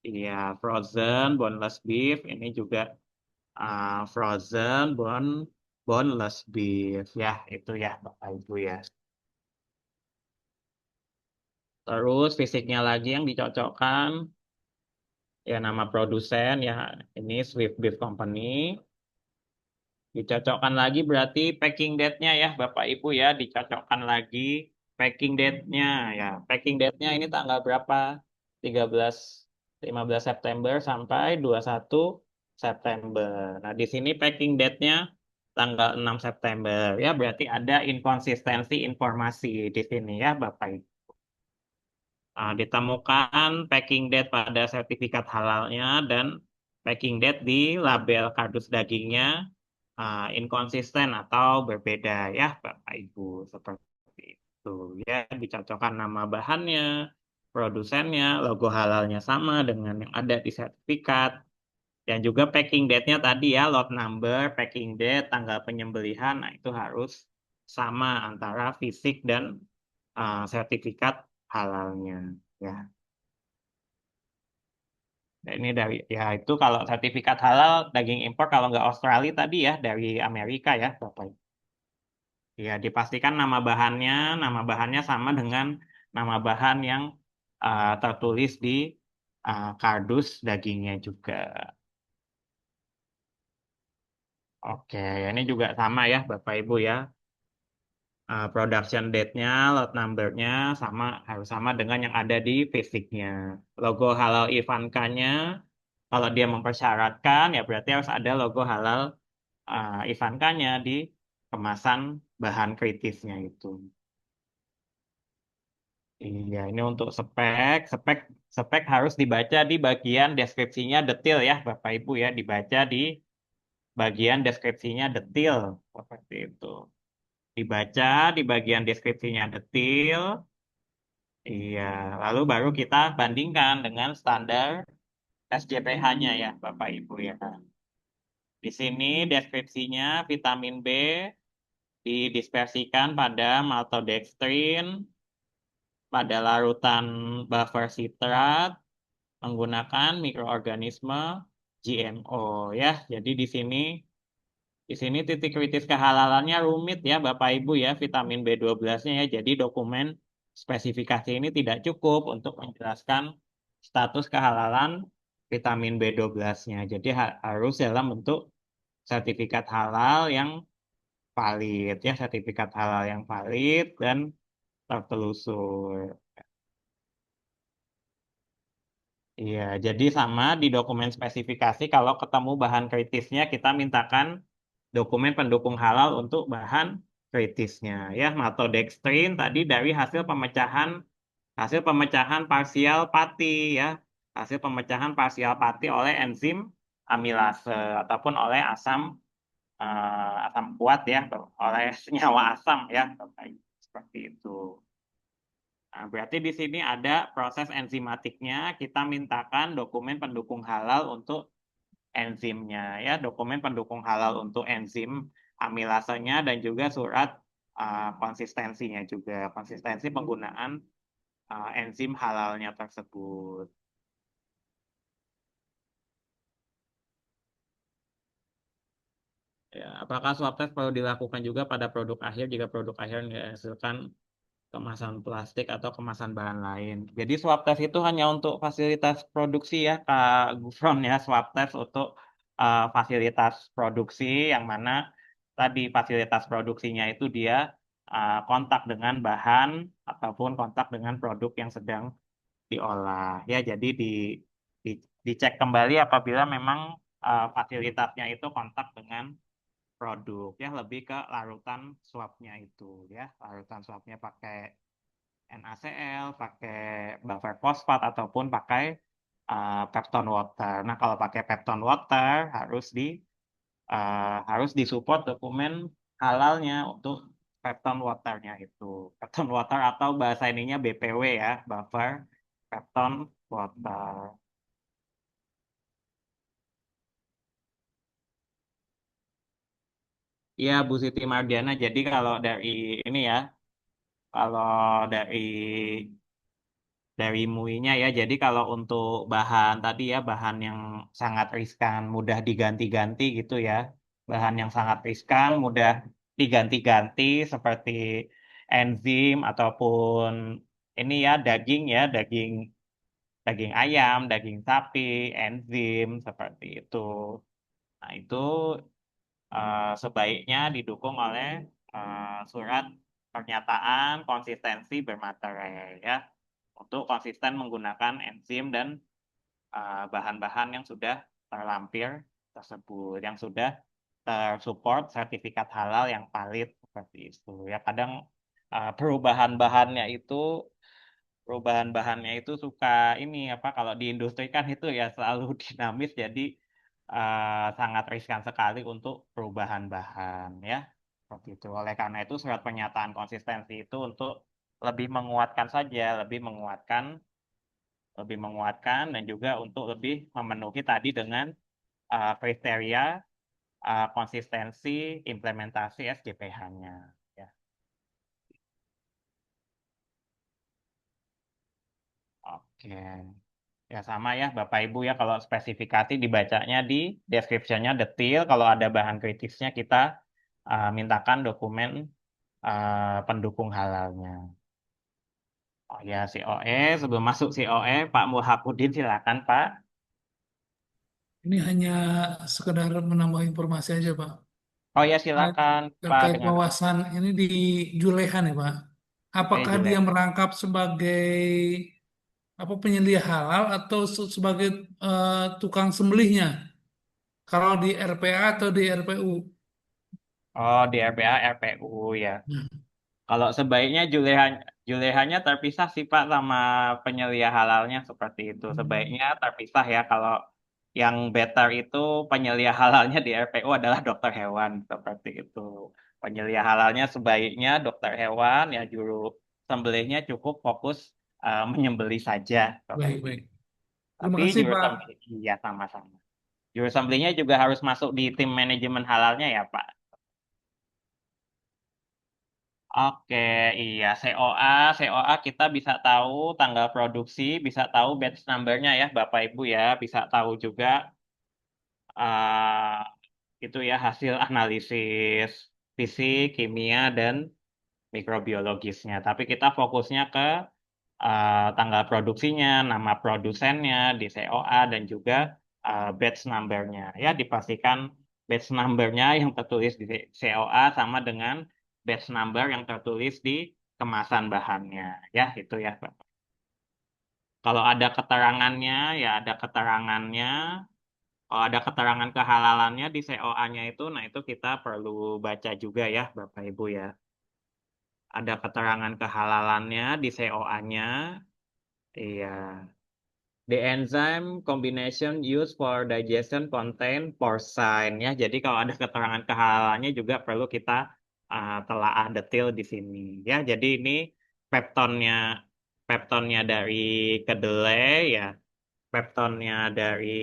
Iya, frozen boneless beef ini juga frozen boneless beef ya, itu ya Bapak Ibu ya. Terus fisiknya lagi yang dicocokkan ya, nama produsen ya, ini Swift Beef Company. Dicocokkan lagi berarti packing date-nya ya Bapak Ibu ya, dicocokkan lagi packing date-nya ya. Packing date-nya ini tanggal berapa? 13 15 September sampai 21 September. Nah, di sini packing date-nya tanggal 6 September ya, berarti ada inkonsistensi informasi di sini ya Bapak Ibu. Nah, ditemukan packing date pada sertifikat halalnya dan packing date di label kardus dagingnya inkonsisten atau berbeda ya Bapak Ibu, seperti itu ya. Dicocokkan nama bahannya, produsennya, logo halalnya sama dengan yang ada di sertifikat, dan juga packing date-nya tadi ya, lot number, packing date, tanggal penyembelihan. Nah, itu harus sama antara fisik dan sertifikat halalnya ya. Nah, ini dari ya, itu kalau sertifikat halal daging impor, kalau nggak Australia tadi ya dari Amerika ya Bapak. Ya, dipastikan nama bahannya sama dengan nama bahan yang tertulis di kardus dagingnya juga. Oke, ini juga sama ya Bapak Ibu ya. production date-nya, lot number-nya harus sama dengan yang ada di fisiknya. Logo halal Ivanka-nya, kalau dia mempersyaratkan, ya berarti harus ada logo halal Ivanka-nya di kemasan bahan kritisnya itu. Iya, ini untuk spek harus dibaca di bagian deskripsinya detail ya, Bapak Ibu ya, dibaca di bagian deskripsinya detail seperti itu. Dibaca di bagian deskripsinya detail. Iya, lalu baru kita bandingkan dengan standar SJPH-nya ya, Bapak Ibu ya. Di sini deskripsinya vitamin B didispersikan pada maltodextrin, pada larutan buffer sitrat, menggunakan mikroorganisme GMO ya. Jadi di sini titik kritis kehalalannya rumit ya Bapak Ibu ya, vitamin B12-nya ya. Jadi dokumen spesifikasi ini tidak cukup untuk menjelaskan status kehalalan vitamin B12-nya. Jadi harus dalam bentuk sertifikat halal yang valid ya, sertifikat halal yang valid dan tertelusur. Iya, jadi sama di dokumen spesifikasi kalau ketemu bahan kritisnya kita mintakan dokumen pendukung halal untuk bahan kritisnya ya. Maltodextrin tadi dari hasil pemecahan parsial pati ya. Hasil pemecahan parsial pati oleh enzim amilase ataupun oleh asam kuat ya, oleh senyawa asam ya. Seperti itu. Nah, berarti di sini ada proses enzimatiknya, kita mintakan dokumen pendukung halal untuk enzimnya ya, dokumen pendukung halal untuk enzim amilasenya dan juga surat konsistensinya juga, konsistensi penggunaan enzim halalnya tersebut. Ya, apakah swab test perlu dilakukan juga pada produk akhir jika produk akhir menghasilkan kemasan plastik atau kemasan bahan lain. Jadi swab test itu hanya untuk fasilitas produksi ya, Kak Gufron ya, swab test untuk fasilitas produksi yang mana tadi fasilitas produksinya itu dia kontak dengan bahan ataupun kontak dengan produk yang sedang diolah ya. Jadi di, dicek kembali apabila memang fasilitasnya itu kontak dengan produk ya, lebih ke larutan swabnya itu ya, larutan swabnya pakai NaCl, pakai buffer fosfat ataupun pakai peptone water. Nah, kalau pakai peptone water harus disupport dokumen halalnya untuk peptone waternya itu. Peptone water atau bahasa ininya BPW ya, buffer peptone water. Iya, Bu Siti Mardiana. Jadi kalau dari ini ya, kalau dari MUI-nya ya. Jadi kalau untuk bahan tadi ya, bahan yang sangat riskan, mudah diganti-ganti gitu ya. Bahan yang sangat riskan, mudah diganti-ganti seperti enzim ataupun ini ya daging ya, daging daging ayam, daging sapi, enzim seperti itu. Nah, itu sebaiknya didukung oleh surat pernyataan konsistensi bermaterai ya, untuk konsisten menggunakan enzim dan bahan-bahan yang sudah terlampir tersebut, yang sudah tersupport sertifikat halal yang valid seperti itu ya. Kadang perubahan bahannya itu suka ini apa, kalau di industri kan itu ya selalu dinamis, jadi sangat riskan sekali untuk perubahan bahan ya, seperti itu. Oleh karena itu surat pernyataan konsistensi itu untuk lebih menguatkan saja, lebih menguatkan dan juga untuk lebih memenuhi tadi dengan kriteria konsistensi implementasi SJPH-nya ya. Oke. Ya sama ya Bapak Ibu ya, kalau spesifikasi dibacanya di description-nya detail, kalau ada bahan kritisnya kita mintakan dokumen pendukung halalnya. Oh ya, COE, sebelum masuk COE, Pak Muhakudin silakan Pak. Ini hanya sekedar menambah informasi aja, Pak. Oh ya Nah, silakan Pak terkait dengan wawasan ini di Julehan ya Pak. Apakah dia Julek. merangkap sebagai apa penyelia halal atau sebagai tukang sembelihnya? Kalau di RPA atau di RPU? Oh di RPA RPU ya. Nah, Kalau sebaiknya julehannya terpisah sih Pak sama penyelia halalnya seperti itu. hmm, Sebaiknya terpisah ya kalau yang better itu penyelia halalnya di RPU adalah dokter hewan seperti itu. Penyelia halalnya sebaiknya dokter hewan ya juru sembelihnya cukup fokus menyembelih saja baik, seperti baik. itu. Terima Tapi kasih juru Pak. sembelih iya sama-sama. Juru sembelihnya juga harus masuk di tim manajemen halalnya ya Pak. Oke, iya COA kita bisa tahu tanggal produksi, bisa tahu batch number-nya ya Bapak Ibu ya, bisa tahu juga eh, itu ya hasil analisis fisik, kimia dan mikrobiologisnya. Tapi kita fokusnya ke tanggal produksinya, nama produsennya di COA dan juga batch number-nya. Ya, dipastikan batch number-nya yang tertulis di COA sama dengan batch number yang tertulis di kemasan bahannya. Ya, itu ya, Pak. Kalau ada keterangannya, ya ada keterangannya. Kalau ada keterangan kehalalannya di COA-nya itu, nah itu kita perlu baca juga ya, Bapak Ibu ya. Ada keterangan kehalalannya di COA-nya. Iya. The enzyme combination used for digestion contain porcine ya. Jadi kalau ada keterangan kehalalannya juga perlu kita telaah detail di sini ya. Jadi ini peptonnya peptonnya dari kedelai ya. Peptonnya dari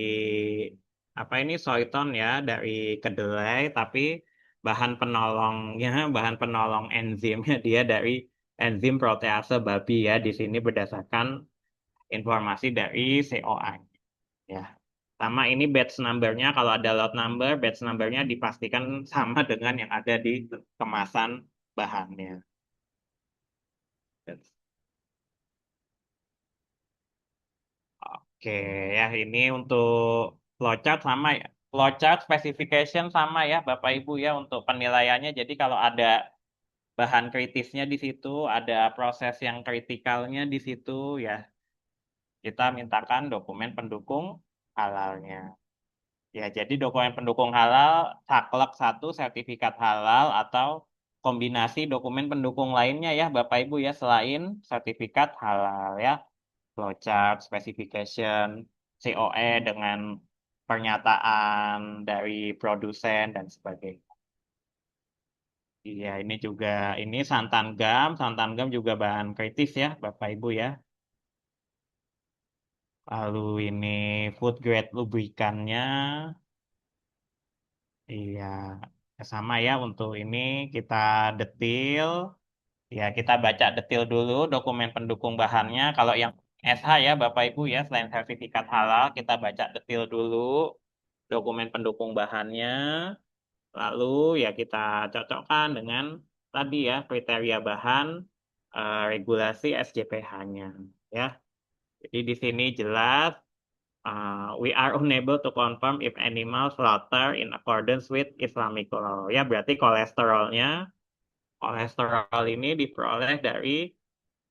apa ini soyton ya dari kedelai tapi bahan penolong enzimnya dia dari enzim protease babi ya. Di sini berdasarkan informasi dari COA ya. Sama ini batch number-nya kalau ada lot number, batch number-nya dipastikan sama dengan yang ada di kemasan bahannya. Oke ya ini untuk flowchart sama ya. Flowchart specification sama ya Bapak Ibu ya untuk penilaiannya. Jadi kalau ada bahan kritisnya di situ, ada proses yang kritikalnya di situ ya, kita mintakan dokumen pendukung halalnya. Ya, jadi dokumen pendukung halal, saklek satu sertifikat halal atau kombinasi dokumen pendukung lainnya ya Bapak Ibu ya selain sertifikat halal ya, flowchart, specification, COE dengan pernyataan dari produsen dan sebagainya. Iya, ini juga ini santan gam juga bahan kritis ya Bapak Ibu ya. Lalu ini food grade lubrikannya. Iya, ya sama ya untuk ini kita detil, ya kita baca detil dulu dokumen pendukung bahannya. Kalau yang SH ya Bapak Ibu ya, selain sertifikat halal, kita baca detil dulu dokumen pendukung bahannya. Lalu ya kita cocokkan dengan tadi ya kriteria bahan, regulasi SJPH-nya ya. Jadi di sini jelas we are unable to confirm if animal slaughter in accordance with Islamic law. Ya, berarti kolesterol ini diperoleh dari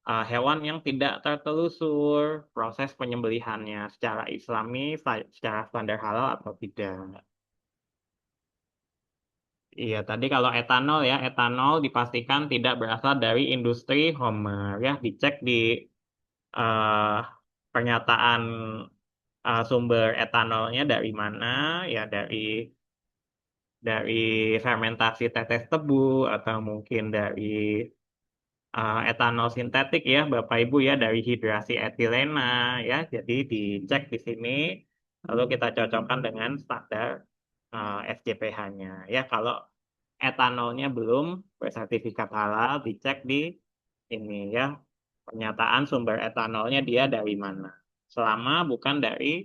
hewan yang tidak tertelusur proses penyembelihannya secara Islami, secara standar halal atau tidak. Iya, tadi kalau etanol ya, etanol dipastikan tidak berasal dari industri Homer ya, dicek di eh, pernyataan sumber etanolnya dari mana ya dari fermentasi tetes tebu atau mungkin dari etanol sintetik ya Bapak Ibu ya dari hidrasi etilena ya jadi dicek di sini lalu kita cocokkan dengan standar SJPH-nya ya kalau etanolnya belum bersertifikat halal dicek di ini ya pernyataan sumber etanolnya dia dari mana selama bukan dari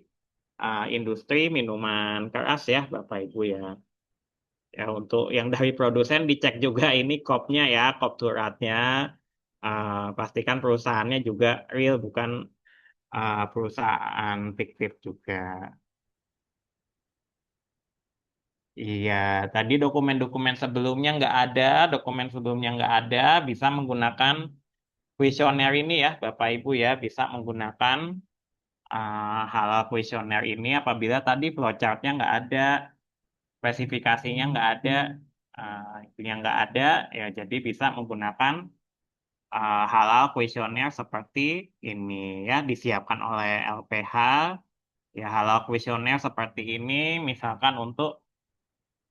industri minuman keras ya Bapak Ibu ya. Ya untuk yang dari produsen dicek juga ini kopnya ya, kop suratnya. Pastikan perusahaannya juga real bukan perusahaan fiktif juga. Iya, tadi dokumen-dokumen sebelumnya nggak ada, dokumen sebelumnya nggak ada, bisa menggunakan kuesioner ini ya, Bapak Ibu ya, bisa menggunakan halal kuesioner ini apabila tadi flowchartnya nggak ada, spesifikasinya nggak ada, itunya nggak ada, ya jadi bisa menggunakan halal kuesioner seperti ini ya, disiapkan oleh LPH, ya halal kuesioner seperti ini, misalkan untuk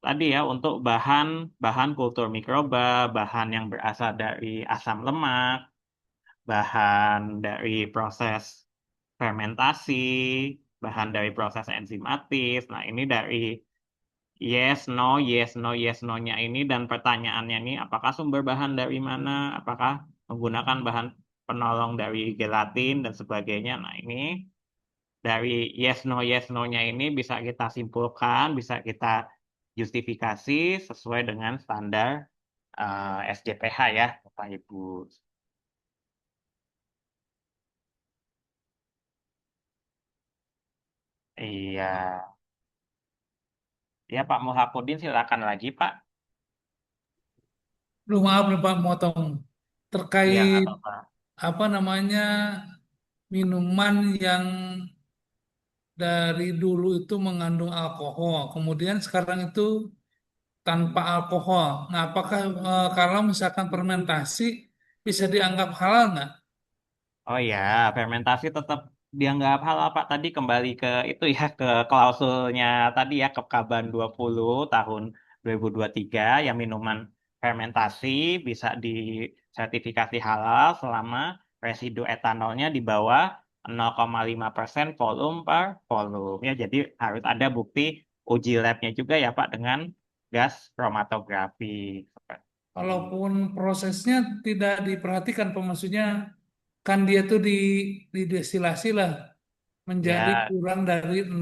tadi ya untuk bahan bahan kultur mikroba, bahan yang berasal dari asam lemak, bahan dari proses fermentasi, bahan dari proses enzimatis. Nah, ini dari yes, no, yes, no, yes, no-nya ini dan pertanyaannya ini apakah sumber bahan dari mana? Apakah menggunakan bahan penolong dari gelatin dan sebagainya. Nah, ini dari yes, no-nya ini bisa kita simpulkan, bisa kita justifikasi sesuai dengan standar SJPH ya, Bapak Ibu. Iya, ya Pak Muhakudin silakan lagi Pak. Lu maaf nih Pak, motong. Iya nggak Terkait apa-apa. apa namanya minuman yang dari dulu itu mengandung alkohol, kemudian sekarang itu tanpa alkohol. Nah, apakah kalau misalkan fermentasi bisa dianggap halal nggak? Oh ya, fermentasi tetap dianggap halal Pak. Tadi kembali ke itu ya, ke klausulnya tadi ya, Kepkaban 20 tahun 2023, yang minuman fermentasi bisa disertifikasi halal selama residu etanolnya di bawah 0,5% volume per volume. Ya, jadi harus ada bukti uji labnya juga ya Pak dengan gas kromatografi. Seperti Walaupun prosesnya tidak diperhatikan, Pak, maksudnya kan dia tuh didestilasi lah menjadi ya. kurang dari 0,5%.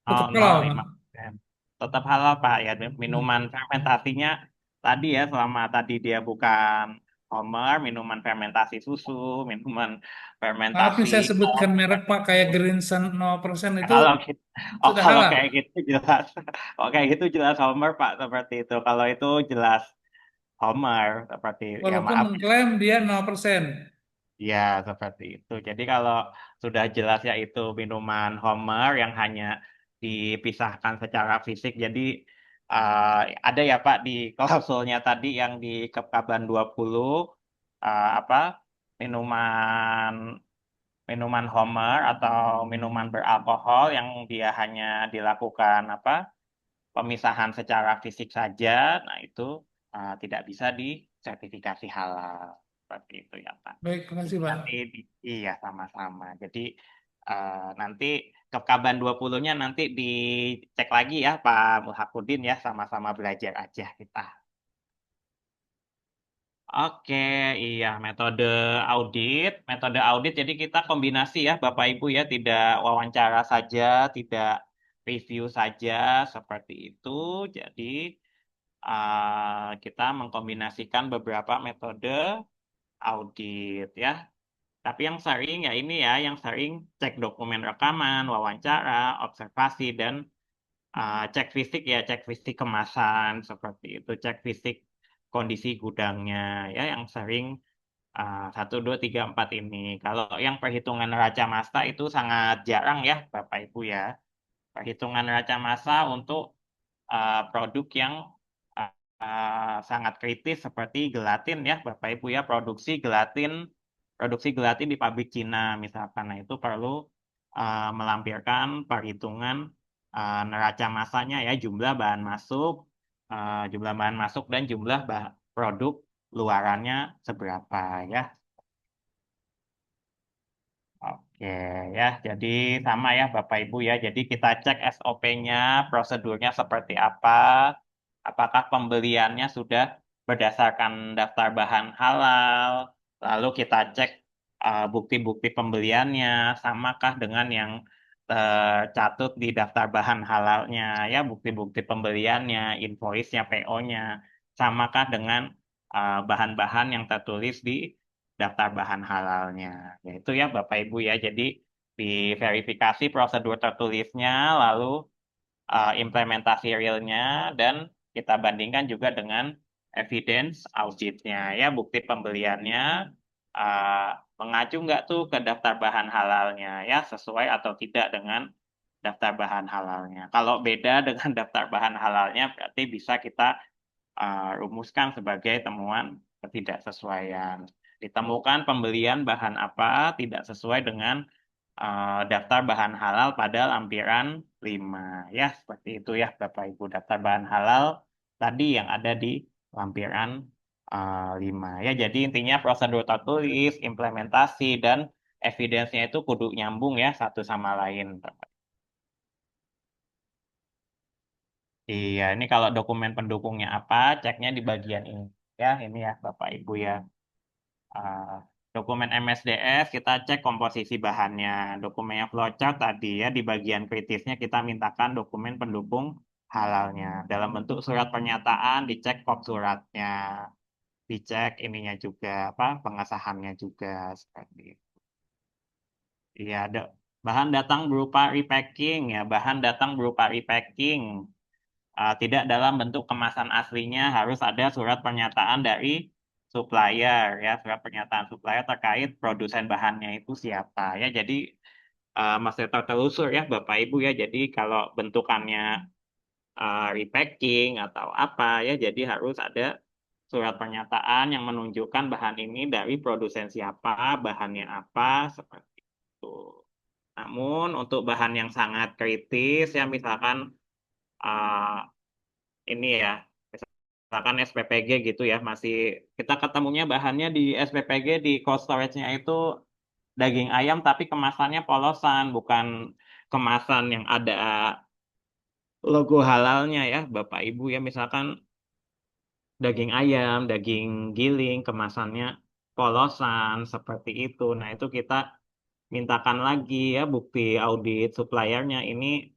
Oh, Tetap halal, Pak. 0,5%. Tetap halal, Pak. Ya, Hmm. minuman fermentasinya tadi ya, selama tadi dia bukan Homer, minuman fermentasi susu, minuman Maaf nih fermentasi saya sebutkan kopi, merek Pak, kayak Green Sun 0% itu kalau gitu, oh sudah kalau halal. kayak gitu jelas, oh kayak gitu jelas Homer, Pak, seperti itu. Kalau itu jelas Homer, seperti ya Walaupun maaf. mengklaim dia 0%. Ya, seperti itu. Jadi kalau sudah jelas ya itu minuman Homer yang hanya dipisahkan secara fisik. Jadi eh, ada ya Pak di klausulnya tadi yang di Kepkaban 20 apa minuman minuman Homer atau minuman beralkohol yang dia hanya dilakukan apa pemisahan secara fisik saja. Nah, itu tidak bisa disertifikasi halal. Seperti itu ya Pak. Baik, terima Jadi kasih Pak. nanti iya sama-sama. Jadi nanti Kepkaban 20-nya nanti dicek lagi ya Pak Mulhakudin ya, sama-sama belajar aja kita. Oke, iya metode audit jadi kita kombinasi ya Bapak Ibu ya, tidak wawancara saja, tidak review saja seperti itu. Jadi kita mengkombinasikan beberapa metode audit ya. Tapi yang sering ya ini ya, yang sering cek dokumen rekaman, wawancara, observasi, dan cek fisik ya, cek fisik kemasan seperti itu, cek fisik kondisi gudangnya ya, yang sering 1, 2, 3, 4 ini. Kalau yang perhitungan neraca massa itu sangat jarang ya, Bapak Ibu ya. Perhitungan neraca massa untuk produk yang sangat kritis seperti gelatin ya, Bapak Ibu ya, produksi gelatin di pabrik Cina misalkan. Nah, itu perlu melampirkan perhitungan neraca massanya ya, jumlah bahan masuk dan jumlah produk luarannya seberapa ya. Oke ya, jadi sama ya Bapak Ibu ya. Jadi kita cek SOP-nya, prosedurnya seperti apa, apakah pembeliannya sudah berdasarkan daftar bahan halal, lalu kita cek bukti-bukti pembeliannya, samakah dengan yang tercatut di daftar bahan halalnya, ya bukti-bukti pembeliannya, invoice-nya, PO-nya, samakah dengan bahan-bahan yang tertulis di daftar bahan halalnya. Yaitu ya Bapak Ibu ya, jadi diverifikasi prosedur tertulisnya, lalu implementasi realnya dan kita bandingkan juga dengan evidence auditnya ya, bukti pembeliannya uh, mengacu nggak tuh ke daftar bahan halalnya ya, sesuai atau tidak dengan daftar bahan halalnya. Kalau beda dengan daftar bahan halalnya berarti bisa kita rumuskan sebagai temuan ketidaksesuaian. Ditemukan pembelian bahan apa tidak sesuai dengan daftar bahan halal pada lampiran 5. Ya, seperti itu ya Bapak Ibu, daftar bahan halal tadi yang ada di lampiran 5. Ya, jadi intinya prosedur tertulis, implementasi, dan evidence-nya itu kudu nyambung ya satu sama lain. Iya, ini kalau dokumen pendukungnya apa, ceknya di bagian ini. Ya, ini ya Bapak Ibu ya. Uh, Dokumen MSDS kita cek komposisi bahannya. Dokumennya flowchart tadi ya, di bagian kritisnya kita mintakan dokumen pendukung halalnya. Dalam bentuk surat pernyataan, dicek kop suratnya. Dicek ininya juga, apa pengesahannya juga. Seperti itu. Iya, ada bahan datang berupa repacking ya. Bahan datang berupa repacking. Tidak dalam bentuk kemasan aslinya, harus ada surat pernyataan dari supplier ya, surat pernyataan supplier terkait produsen bahannya itu siapa ya. Jadi masih tertelusur ya Bapak Ibu ya. Jadi kalau bentukannya repacking atau apa ya, jadi harus ada surat pernyataan yang menunjukkan bahan ini dari produsen siapa, bahannya apa, seperti itu. Namun untuk bahan yang sangat kritis ya, misalkan uh, ini ya, misalkan SPPG gitu ya, masih kita ketemunya bahannya di SPPG di cold storage-nya itu daging ayam tapi kemasannya polosan, bukan kemasan yang ada logo halalnya ya Bapak Ibu ya, misalkan daging ayam, daging giling kemasannya polosan seperti itu. Nah, itu kita mintakan lagi ya bukti audit suppliernya ini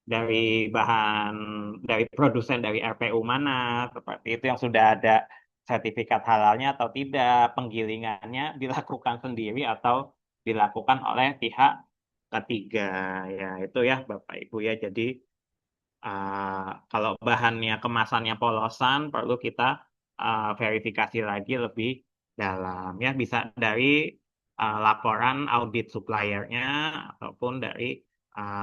dari bahan dari produsen dari RPU mana, seperti itu yang sudah ada sertifikat halalnya atau tidak, penggilingannya dilakukan sendiri atau dilakukan oleh pihak ketiga ya, itu ya Bapak Ibu ya. Jadi kalau bahannya kemasannya polosan perlu kita verifikasi lagi lebih dalam ya, bisa dari laporan audit suppliernya ataupun dari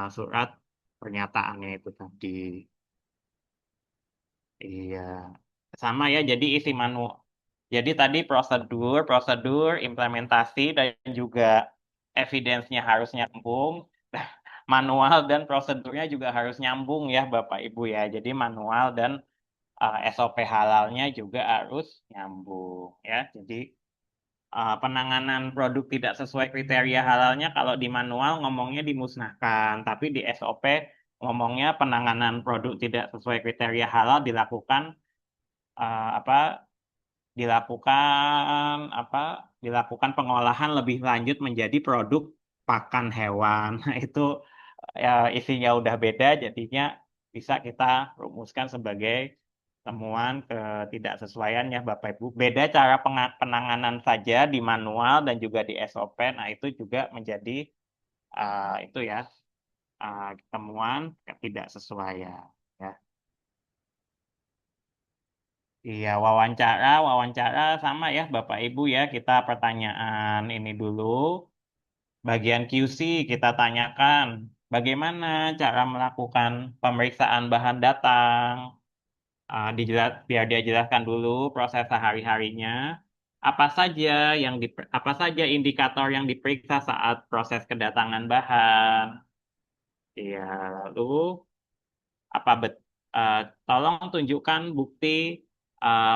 surat pernyataannya itu tadi. Iya, sama ya. Jadi isi manual. Jadi tadi prosedur, implementasi dan juga evidence-nya harus nyambung. Manual dan prosedurnya juga harus nyambung ya Bapak Ibu ya. Jadi manual dan SOP halalnya juga harus nyambung ya. Jadi penanganan produk tidak sesuai kriteria halalnya kalau di manual ngomongnya dimusnahkan, tapi di SOP ngomongnya penanganan produk tidak sesuai kriteria halal dilakukan apa dilakukan pengolahan lebih lanjut menjadi produk pakan hewan. Nah, itu ya isinya udah beda, jadinya bisa kita rumuskan sebagai temuan ketidaksesuaian ya Bapak Ibu. Beda cara penanganan saja di manual dan juga di SOP. Nah, itu juga menjadi itu ya temuan ketidaksesuaian ya. Iya, wawancara sama ya Bapak Ibu ya. Kita pertanyaan ini dulu. Bagian QC kita tanyakan bagaimana cara melakukan pemeriksaan bahan datang. Biar dia jelaskan dulu proses sehari-harinya. Apa saja indikator yang diperiksa saat proses kedatangan bahan. Iya, lalu apa bet, eh, tolong tunjukkan bukti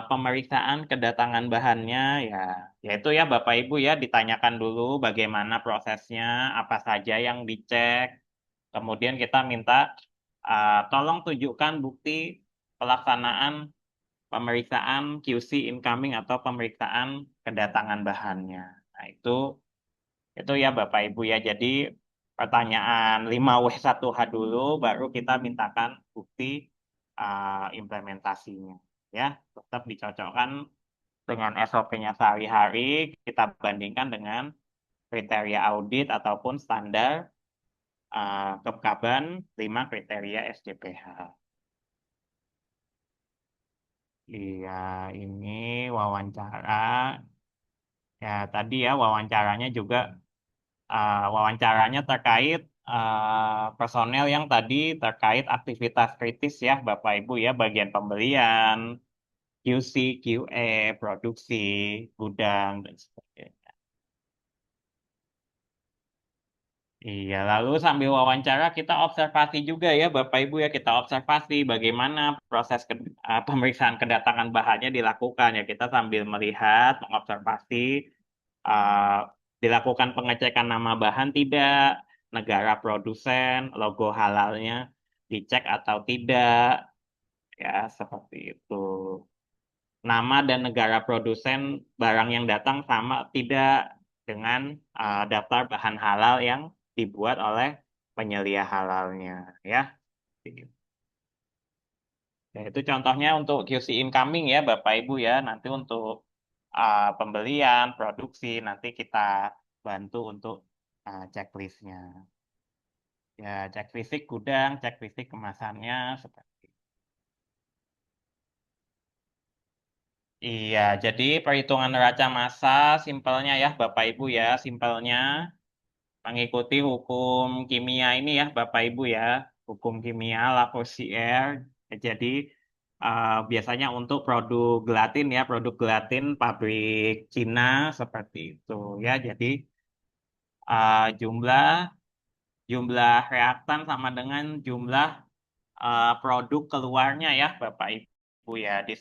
pemeriksaan kedatangan bahannya ya. Yaitu ya Bapak Ibu ya, ditanyakan dulu bagaimana prosesnya, apa saja yang dicek. Kemudian kita minta tolong tunjukkan bukti pelaksanaan pemeriksaan QC incoming atau pemeriksaan kedatangan bahannya. Nah, itu ya Bapak Ibu ya. Jadi pertanyaan 5W1H dulu baru kita mintakan bukti implementasinya ya. Tetap dicocokkan dengan SOP-nya sehari-hari, kita bandingkan dengan kriteria audit ataupun standar kekebalan 5 kriteria SJPH. Iya, ini wawancara. Ya, tadi ya wawancaranya juga wawancaranya terkait personel yang tadi terkait aktivitas kritis ya Bapak Ibu ya, bagian pembelian, QC, QA, produksi, gudang dan sebagainya. Iya, lalu sambil wawancara kita observasi juga ya Bapak Ibu ya, kita observasi bagaimana proses pemeriksaan kedatangan bahannya dilakukan ya. Kita sambil melihat, mengobservasi, uh, dilakukan pengecekan nama bahan tidak, negara produsen, logo halalnya dicek atau tidak, ya seperti itu. Nama dan negara produsen barang yang datang sama tidak dengan daftar bahan halal yang dibuat oleh penyelia halalnya, ya. Ya, itu contohnya untuk QC incoming ya Bapak Ibu ya. Nanti untuk pembelian, produksi, nanti kita bantu untuk checklistnya. Ya, cek fisik gudang, cek fisik kemasannya, seperti. Iya, jadi perhitungan neraca massa simpelnya ya Bapak Ibu ya, simpelnya mengikuti hukum kimia ini ya Bapak Ibu ya, hukum kimia Lavoisier. Jadi biasanya untuk produk gelatin ya, produk gelatin pabrik Cina seperti itu ya. Jadi jumlah jumlah reaktan sama dengan jumlah produk keluarnya ya Bapak Ibu ya. Di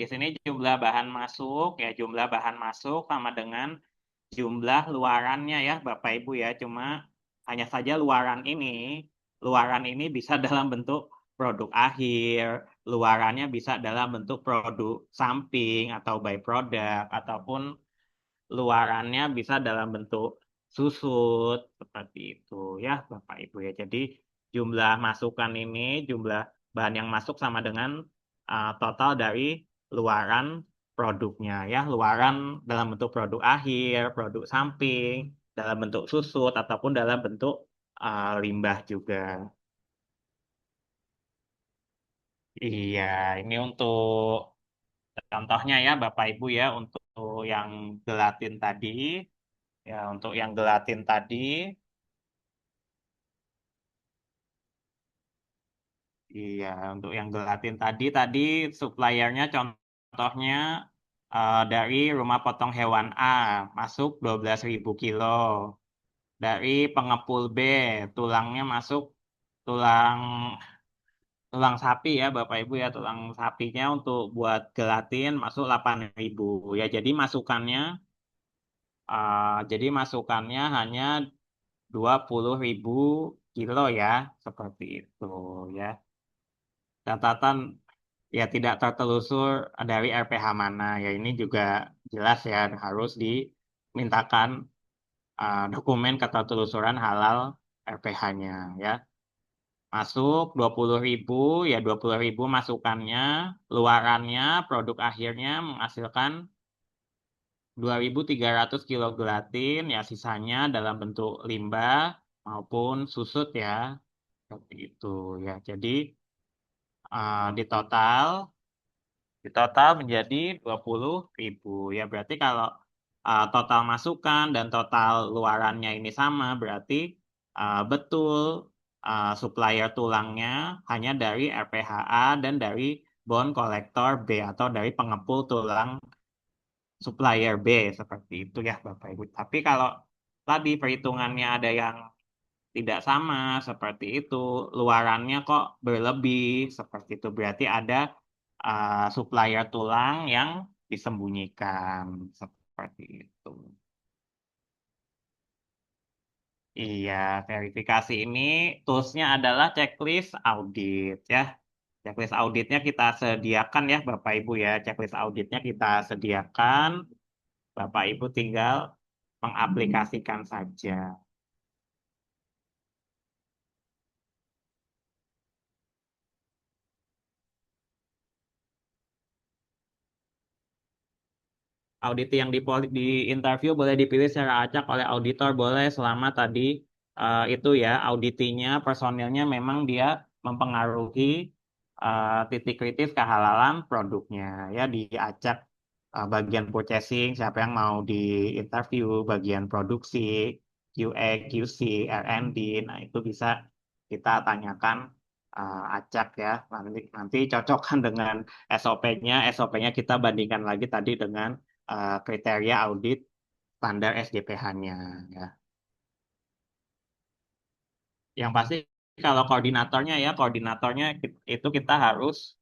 sini jumlah bahan masuk ya, jumlah bahan masuk sama dengan jumlah luarannya ya Bapak Ibu ya. Cuma hanya saja luaran ini bisa dalam bentuk produk akhir, luarannya bisa dalam bentuk produk samping atau byproduct, ataupun luarannya bisa dalam bentuk susut seperti itu ya Bapak Ibu ya. Jadi jumlah masukan ini, jumlah bahan yang masuk sama dengan total dari luaran produknya ya. Luaran dalam bentuk produk akhir, produk samping, dalam bentuk susut ataupun dalam bentuk limbah juga. Iya, ini untuk contohnya ya Bapak Ibu ya, untuk yang gelatin tadi. Ya, untuk yang gelatin tadi, iya, untuk yang gelatin tadi suppliernya contohnya dari rumah potong hewan A masuk 12.000 kilo. Dari pengepul B, tulangnya masuk tulang tulang sapi ya Bapak Ibu ya, tulang sapinya untuk buat gelatin masuk 8.000. Ya, jadi masukannya hanya 20.000 kilo ya, seperti itu ya. Catatan ya tidak tertelusur dari RPH mana ya, ini juga jelas ya, harus dimintakan dokumen ketertelusuran halal RPH-nya ya. Masuk 20.000 ya, 20.000 masukannya, luarannya produk akhirnya menghasilkan 2.300 kilo gelatin ya, sisanya dalam bentuk limbah maupun susut ya, seperti itu ya. Jadi uh, di total di total menjadi 20.000 ya. Berarti kalau total masukan dan total luarannya ini sama, berarti betul supplier tulangnya hanya dari RPHA dan dari bond kolektor B atau dari pengepul tulang supplier B, seperti itu ya Bapak Ibu. Tapi kalau tadi perhitungannya ada yang tidak sama seperti itu, luarannya kok berlebih seperti itu, berarti ada supplier tulang yang disembunyikan seperti itu. Iya, verifikasi ini toolsnya adalah checklist audit ya. Checklist auditnya kita sediakan ya Bapak Ibu ya. Checklist auditnya kita sediakan. Bapak Ibu tinggal mengaplikasikan saja. Audit yang di interview boleh dipilih secara acak oleh auditor, boleh selama tadi itu ya auditinya personilnya memang dia mempengaruhi titik kritis kehalalan produknya ya diacak bagian purchasing siapa yang mau di interview bagian produksi QA QC R&D nah itu bisa kita tanyakan acak ya nanti nanti cocokkan dengan SOP-nya SOP-nya kita bandingkan lagi tadi dengan kriteria audit standar SJPH-nya ya. Yang pasti kalau koordinatornya itu kita harus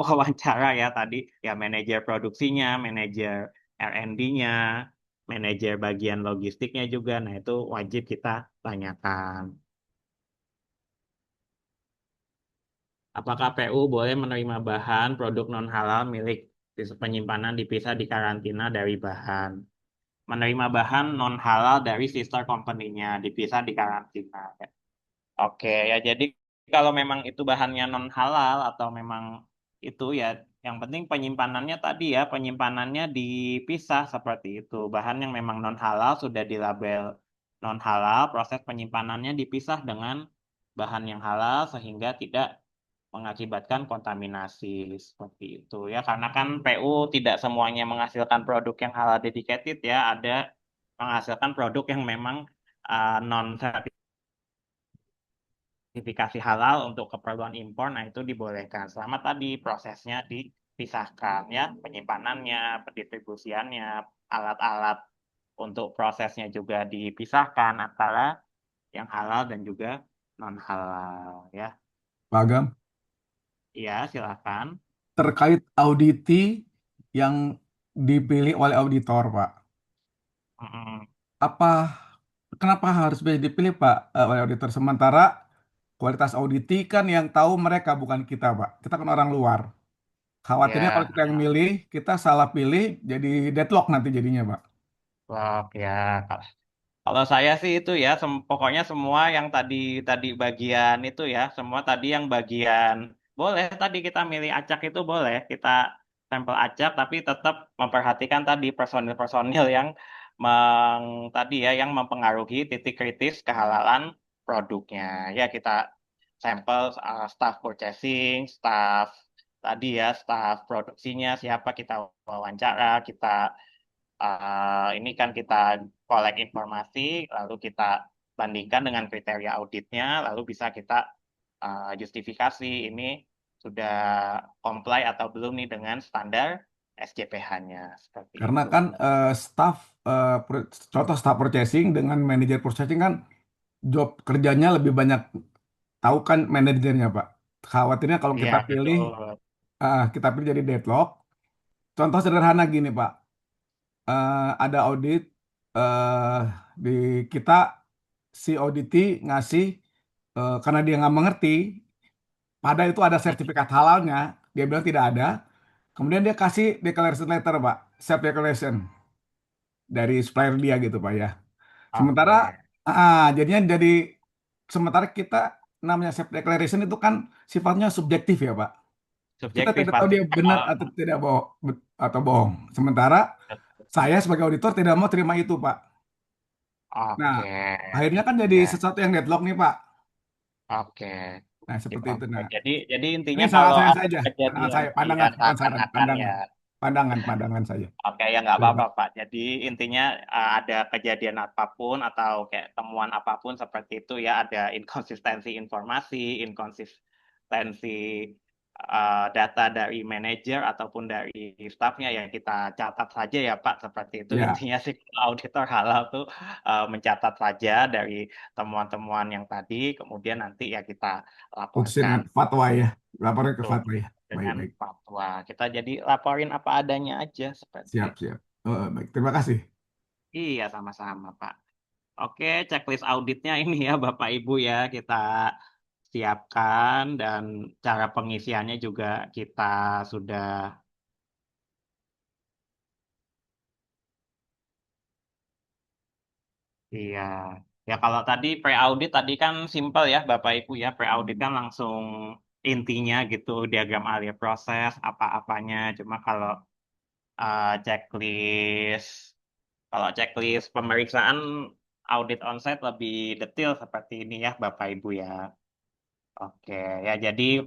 wawancara ya tadi ya manajer produksinya, manajer R&D-nya, manajer bagian logistiknya juga. Nah, itu wajib kita tanyakan. Apakah PU boleh menerima bahan produk non halal milik penyimpanan dipisah di karantina dari bahan? Menerima bahan non halal dari sister company-nya dipisah di karantina. Oke, ya jadi kalau memang itu bahannya non halal atau memang itu ya yang penting penyimpanannya tadi ya, penyimpanannya dipisah seperti itu. Bahan yang memang non halal sudah dilabel non halal, proses penyimpanannya dipisah dengan bahan yang halal sehingga tidak mengakibatkan kontaminasi seperti itu ya. Karena kan PU tidak semuanya menghasilkan produk yang halal dedicated ya, ada menghasilkan produk yang memang non sertifikasi halal untuk keperluan impor, nah itu dibolehkan. Selama tadi prosesnya dipisahkan ya, penyimpanannya, pendistribusiannya, alat-alat untuk prosesnya juga dipisahkan antara yang halal dan juga non halal ya. Pak Agam, Iya, silakan. terkait auditi yang dipilih oleh auditor, Pak. Mm-mm. Apa kenapa harus dipilih, Pak, oleh auditor sementara kualitas auditi kan yang tahu mereka bukan kita, Pak. Kita kan orang luar. Khawatirnya kalau Ya, kita yang milih, kita salah pilih, jadi deadlock nanti jadinya, Pak. blok ya. Kalau saya sih itu ya, pokoknya semua yang tadi tadi bagian itu ya, semua tadi yang bagian boleh tadi kita milih acak itu boleh kita sampel acak, tapi tetap memperhatikan tadi personil-personil yang tadi ya yang mempengaruhi titik kritis kehalalan produknya. Ya kita sampel staff purchasing, staff tadi ya, staff produksinya siapa kita wawancara, kita ini kan kita collect informasi, lalu kita bandingkan dengan kriteria auditnya, lalu bisa kita justifikasi ini sudah comply atau belum nih dengan standar SJPH-nya seperti Karena itu. kan staff, contoh staff purchasing dengan manajer purchasing kan job kerjanya lebih banyak tahu kan manajernya, Pak. Khawatirnya kalau Iya, betul. kita pilih jadi deadlock. Contoh sederhana gini, Pak. Ada audit eh di kita si auditi ngasih karena dia nggak mengerti, pada itu ada sertifikat halalnya, dia bilang tidak ada. Kemudian dia kasih declaration letter, Pak, self declaration dari supplier dia gitu, Pak ya. Sementara Oke, jadinya jadi sementara kita namanya self declaration itu kan sifatnya subjektif ya, Pak. Kita subjektif tidak tahu pasti. dia benar atau tidak atau bohong. Sementara saya sebagai auditor tidak mau terima itu, Pak. Nah, Oke, akhirnya kan jadi ya, sesuatu yang deadlock nih, Pak. oke. Nah, seperti itu. Oke. Nah, Jadi ini intinya saran kalau saya ada saja, pandangan kejadian, saya, iya pandangan, bukan saran, seakan-akan ya. pandangan, pandangan saja. Oke, ya nggak Boleh, apa-apa, Pak. Pak. Jadi intinya ada kejadian apapun atau kayak temuan apapun seperti itu ya, ada inkonsistensi informasi, inkonsistensi data dari manajer ataupun dari stafnya ya kita catat saja ya, Pak. Seperti itu Ya, intinya sih auditor halal tuh mencatat saja dari temuan-temuan yang tadi, kemudian nanti ya kita putusin laporkan fatwa ya, laporin ke betul fatwa ya. Baik, dengan baik. fatwa. Kita jadi laporin apa adanya aja seperti Siap, itu. siap. Baik, terima kasih. Iya, sama-sama, Pak. Oke, checklist auditnya ini ya, Bapak Ibu ya, kita siapkan dan cara pengisiannya juga kita sudah, iya. Ya kalau tadi pre-audit tadi kan simple ya, Bapak Ibu ya, pre-audit kan langsung intinya gitu, diagram alir proses, apa-apanya. Cuma checklist, kalau checklist pemeriksaan audit onsite lebih detail seperti ini ya Bapak Ibu ya. Oke, ya jadi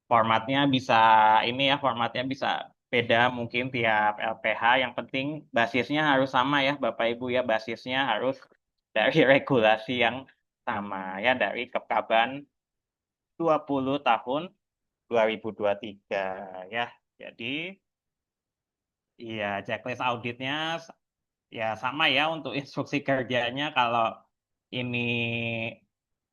formatnya bisa ini ya, formatnya bisa beda mungkin tiap LPH. Yang penting basisnya harus sama ya Bapak Ibu ya, basisnya harus dari regulasi yang sama ya, dari Kepkaban 20 tahun 2023 ya. Jadi iya, checklist auditnya ya sama ya untuk instruksi kerjanya. Kalau ini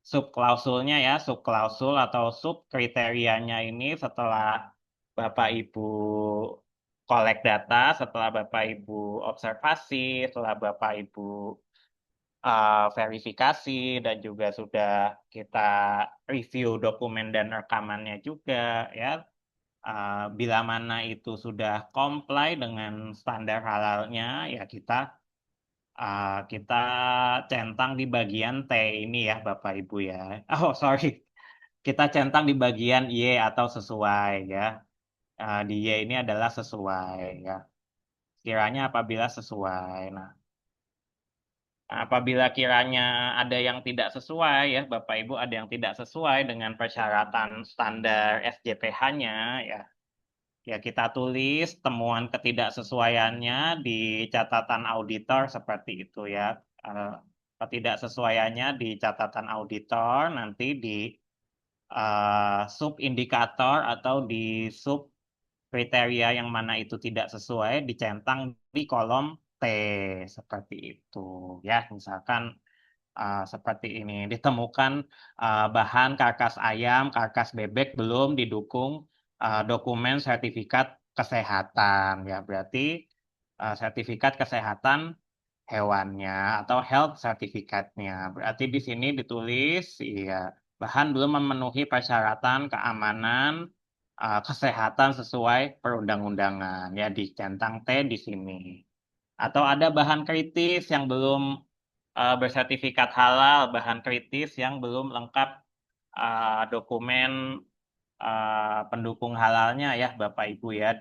sub klausulnya ya, sub klausul atau sub kriterianya ini setelah Bapak Ibu collect data, setelah Bapak Ibu observasi, setelah Bapak Ibu verifikasi, dan juga sudah kita review dokumen dan rekamannya juga ya. Bila mana itu sudah comply dengan standar halalnya, ya kita centang di bagian T ini ya Bapak Ibu ya. Oh sorry, kita centang di bagian Y atau sesuai ya. Di Y ini adalah sesuai ya. Kiranya apabila sesuai. Nah, apabila kiranya ada yang tidak sesuai ya Bapak Ibu, ada yang tidak sesuai dengan persyaratan standar SJPH-nya ya. Ya, kita tulis temuan ketidaksesuaiannya di catatan auditor seperti itu ya. Eh, Ketidaksesuaiannya di catatan auditor, nanti di sub indikator atau di sub kriteria yang mana itu tidak sesuai dicentang di kolom T seperti itu ya. Misalkan seperti ini, ditemukan bahan karkas ayam, karkas bebek belum didukung dokumen sertifikat kesehatan ya, berarti sertifikat kesehatan hewannya atau health sertifikatnya. Berarti di sini ditulis ya, bahan belum memenuhi persyaratan keamanan kesehatan sesuai perundang-undangan ya, dicentang T di sini. Atau ada bahan kritis yang belum bersertifikat halal, bahan kritis yang belum lengkap dokumen pendukung halalnya ya Bapak Ibu ya,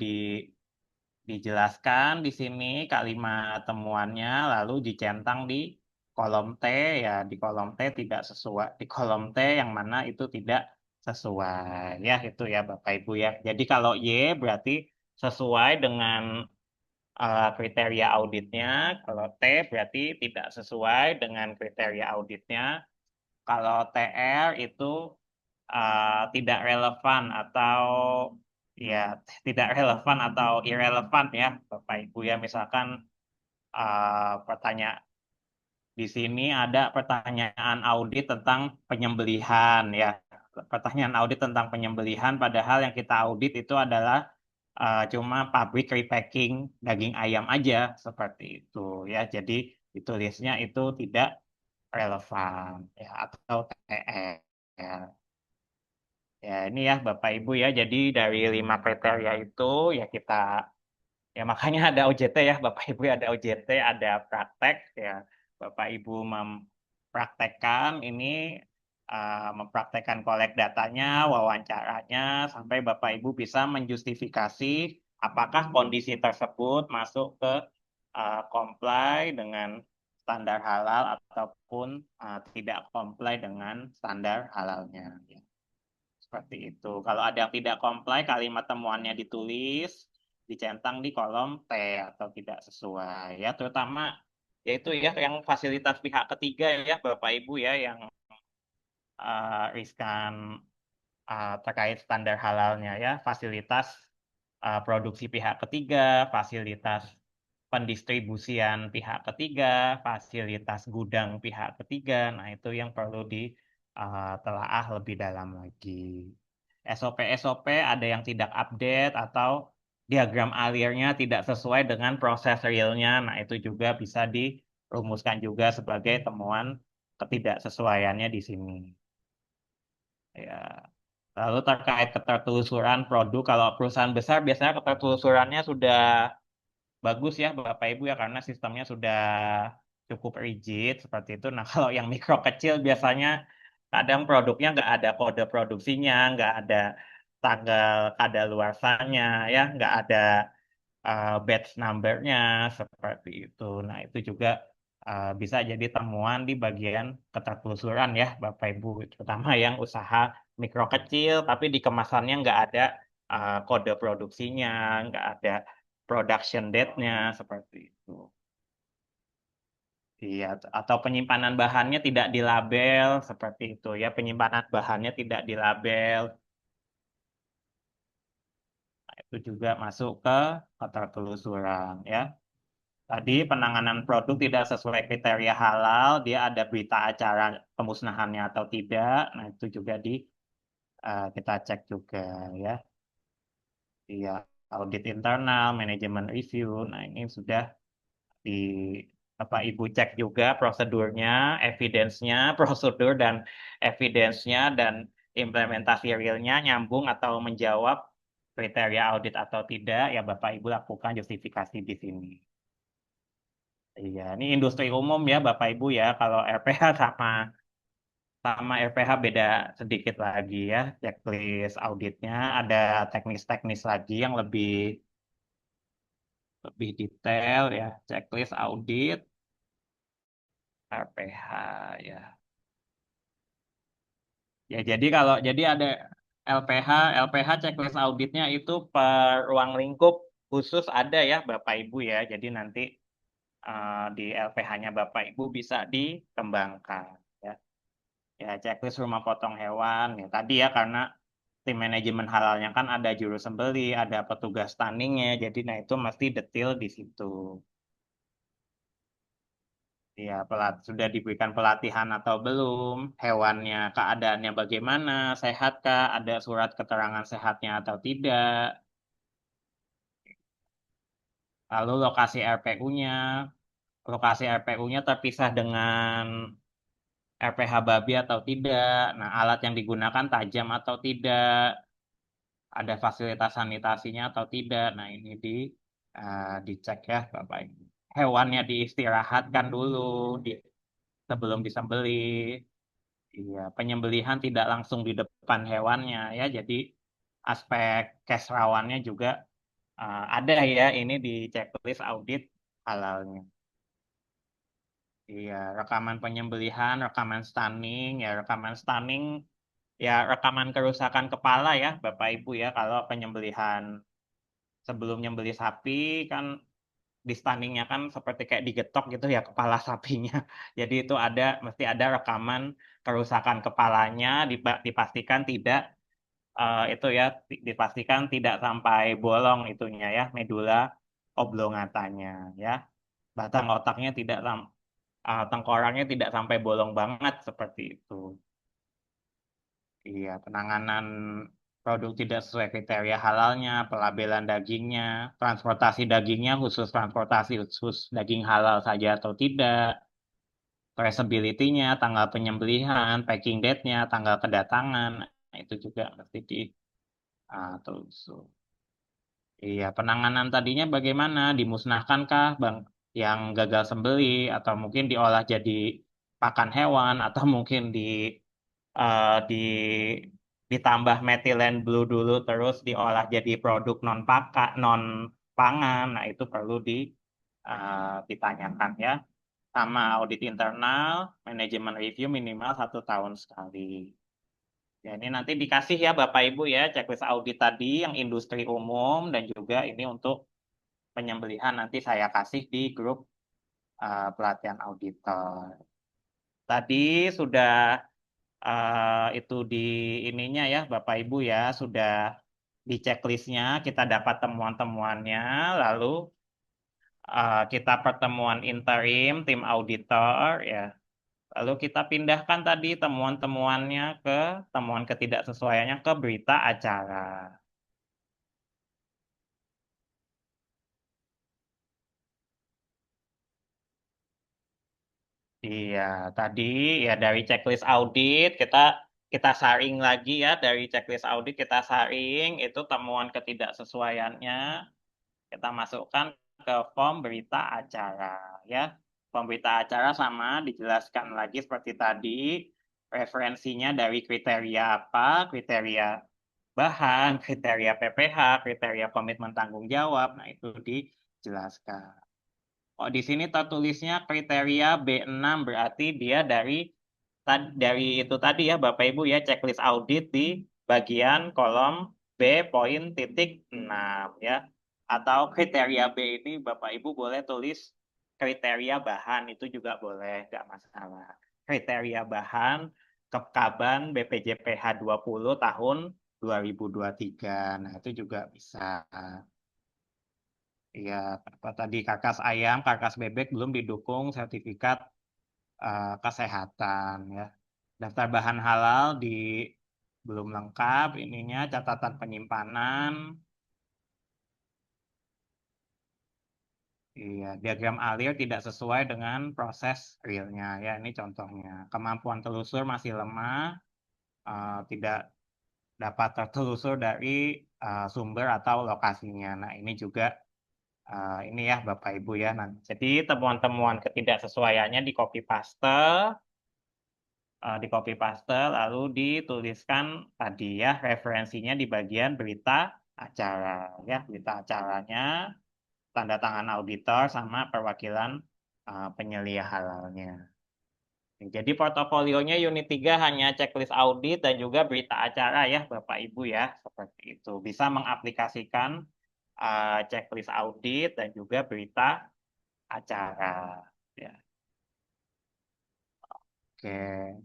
dijelaskan di sini kalimat temuannya, lalu dicentang di kolom T ya, di kolom T tidak sesuai, di kolom T yang mana itu tidak sesuai ya, itu ya Bapak Ibu ya. Jadi kalau Y berarti sesuai dengan kriteria auditnya, kalau T berarti tidak sesuai dengan kriteria auditnya, kalau TR itu tidak relevan atau ya tidak relevan atau irrelevan ya Bapak Ibu ya. Misalkan pertanyaan di sini ada pertanyaan audit tentang penyembelihan ya. Pertanyaan audit tentang penyembelihan padahal yang kita audit itu adalah cuma pabrik repacking daging ayam aja seperti itu ya. Jadi ditulisnya itu tidak relevan ya, atau TR. Ya ini ya Bapak Ibu ya. Jadi dari 5 kriteria itu ya kita, ya makanya ada OJT ya Bapak Ibu, ada OJT, ada praktek ya. Bapak Ibu mempraktekkan ini, mempraktekkan collect datanya, wawancaranya, sampai Bapak Ibu bisa menjustifikasi apakah kondisi tersebut masuk ke comply dengan standar halal ataupun tidak comply dengan standar halalnya. Ya. Seperti itu. Kalau ada yang tidak comply, kalimat temuannya ditulis, dicentang di kolom T atau tidak sesuai. Ya, terutama yaitu ya yang fasilitas pihak ketiga ya Bapak Ibu ya, yang riskan terkait standar halalnya ya, fasilitas produksi pihak ketiga, fasilitas pendistribusian pihak ketiga, fasilitas gudang pihak ketiga. Nah, itu yang perlu ditelaah lebih dalam lagi. SOP-SOP ada yang tidak update atau diagram alirnya tidak sesuai dengan proses realnya. Nah, itu juga bisa dirumuskan juga sebagai temuan ketidaksesuaiannya di sini. Ya. Lalu terkait ketertelusuran produk, kalau perusahaan besar biasanya ketertelusurannya sudah bagus ya Bapak Ibu ya, karena sistemnya sudah cukup rigid seperti itu. Nah kalau yang mikro kecil biasanya kadang produknya nggak ada kode produksinya, nggak ada tanggal kadaluarsanya ya, nggak ada batch numbernya seperti itu. Nah itu juga bisa jadi temuan di bagian ketertelusuran ya Bapak Ibu, terutama yang usaha mikro kecil tapi di kemasannya nggak ada kode produksinya, nggak ada production date-nya seperti itu. Iya, atau penyimpanan bahannya tidak dilabel seperti itu ya, penyimpanan bahannya tidak dilabel, nah, itu juga masuk ke ketertelusuran ya. Tadi penanganan produk tidak sesuai kriteria halal, dia ada berita acara pemusnahannya atau tidak. Nah, itu juga kita cek juga ya. Iya, audit internal, manajemen review. Nah, ini sudah di Ibu cek juga prosedurnya, evidence-nya, prosedur dan evidence-nya dan implementasi realnya nyambung atau menjawab kriteria audit atau tidak, ya Bapak Ibu lakukan justifikasi di sini. Iya, ini industri umum ya Bapak Ibu ya. Kalau RPH sama sama RPH beda sedikit lagi ya. Checklist auditnya ada teknis-teknis lagi yang lebih lebih detail ya. Checklist audit RPH ya. Ya jadi ada LPH checklist auditnya itu per ruang lingkup khusus ada ya Bapak Ibu ya. Jadi nanti di LPH-nya Bapak Ibu bisa dikembangkan ya. Ya, checklist rumah potong hewan. Ya, tadi ya karena tim manajemen halalnya kan ada juru sembeli, ada petugas tandingnya. Jadi nah itu mesti detail di situ. Ya, sudah diberikan pelatihan atau belum? Hewannya keadaannya bagaimana? Sehatkah? Ada surat keterangan sehatnya atau tidak? Lalu lokasi RPU-nya. Lokasi RPU-nya terpisah dengan RPH babi atau tidak? Nah, alat yang digunakan tajam atau tidak? Ada fasilitas sanitasinya atau tidak. Nah, ini dicek ya Bapak Ibu. Hewannya diistirahatkan dulu sebelum disembeli. Iya, penyembelihan tidak langsung di depan hewannya ya. Jadi aspek cash rawannya juga ada ya ini di checklist audit halalnya. Iya, rekaman penyembelihan, rekaman stunning, ya rekaman kerusakan kepala ya Bapak Ibu ya. Kalau penyembelihan sebelum nyembeli sapi kan di stunningnya kan seperti kayak digetok gitu ya kepala sapinya. Jadi itu mesti ada rekaman kerusakan kepalanya, dipastikan tidak itu ya dipastikan tidak sampai bolong itunya ya medula oblongatanya ya. Batang otaknya tidak tengkoraknya tidak sampai bolong banget seperti itu. Iya, penanganan produk tidak sesuai kriteria halalnya, pelabelan dagingnya, transportasi dagingnya transportasi khusus daging halal saja atau tidak, traceability-nya, tanggal penyembelihan, packing date-nya, tanggal kedatangan, nah, itu juga mesti ditelusuri. Iya, penanganan tadinya bagaimana? Dimusnahkankah bang yang gagal sembeli atau mungkin diolah jadi pakan hewan atau mungkin eh, di ditambah metilen blue dulu terus diolah jadi produk non pangan. Nah, itu perlu ditanyakan ya. Sama audit internal, manajemen review minimal 1 tahun sekali. Ya, ini nanti dikasih ya Bapak Ibu ya checklist audit tadi yang industri umum dan juga ini untuk penyembelihan nanti saya kasih di grup pelatihan auditor. Tadi sudah itu di ininya ya Bapak Ibu ya sudah di checklistnya kita dapat temuan-temuannya lalu kita pertemuan interim tim auditor ya lalu kita pindahkan tadi temuan-temuannya temuan ketidaksesuaiannya ke berita acara. Iya, tadi ya dari checklist audit kita kita saring lagi ya dari checklist audit kita saring itu temuan ketidaksesuaiannya kita masukkan ke form berita acara ya. Form berita acara sama dijelaskan lagi seperti tadi referensinya dari kriteria apa, kriteria bahan, kriteria PPH, kriteria komitmen tanggung jawab. Nah, itu dijelaskan. Oh, di sini tertulisnya kriteria B6 berarti dia dari itu tadi ya Bapak Ibu ya, checklist audit di bagian kolom B poin titik 6 ya. Atau kriteria B ini Bapak Ibu boleh tulis kriteria bahan, itu juga boleh, nggak masalah. Kriteria bahan Kepkaban BPJPH 20 tahun 2023. Nah, itu juga bisa. Iya, apa tadi karkas ayam, karkas bebek belum didukung sertifikat kesehatan ya. Daftar bahan halal belum lengkap ininya, catatan penyimpanan. Iya, diagram alir tidak sesuai dengan proses realnya ya. Ini contohnya. Kemampuan telusur masih lemah, tidak dapat tertelusur dari sumber atau lokasinya. Nah, ini juga ini ya Bapak Ibu ya. Nah, jadi temuan-temuan ketidaksesuaiannya di copy paste lalu dituliskan tadi ya referensinya di bagian berita acara ya, berita acaranya, tanda tangan auditor sama perwakilan penyelia halalnya. Jadi portofolionya unit 3 hanya checklist audit dan juga berita acara ya Bapak Ibu ya, seperti itu. Bisa mengaplikasikan checklist audit dan juga berita acara ya. Oke.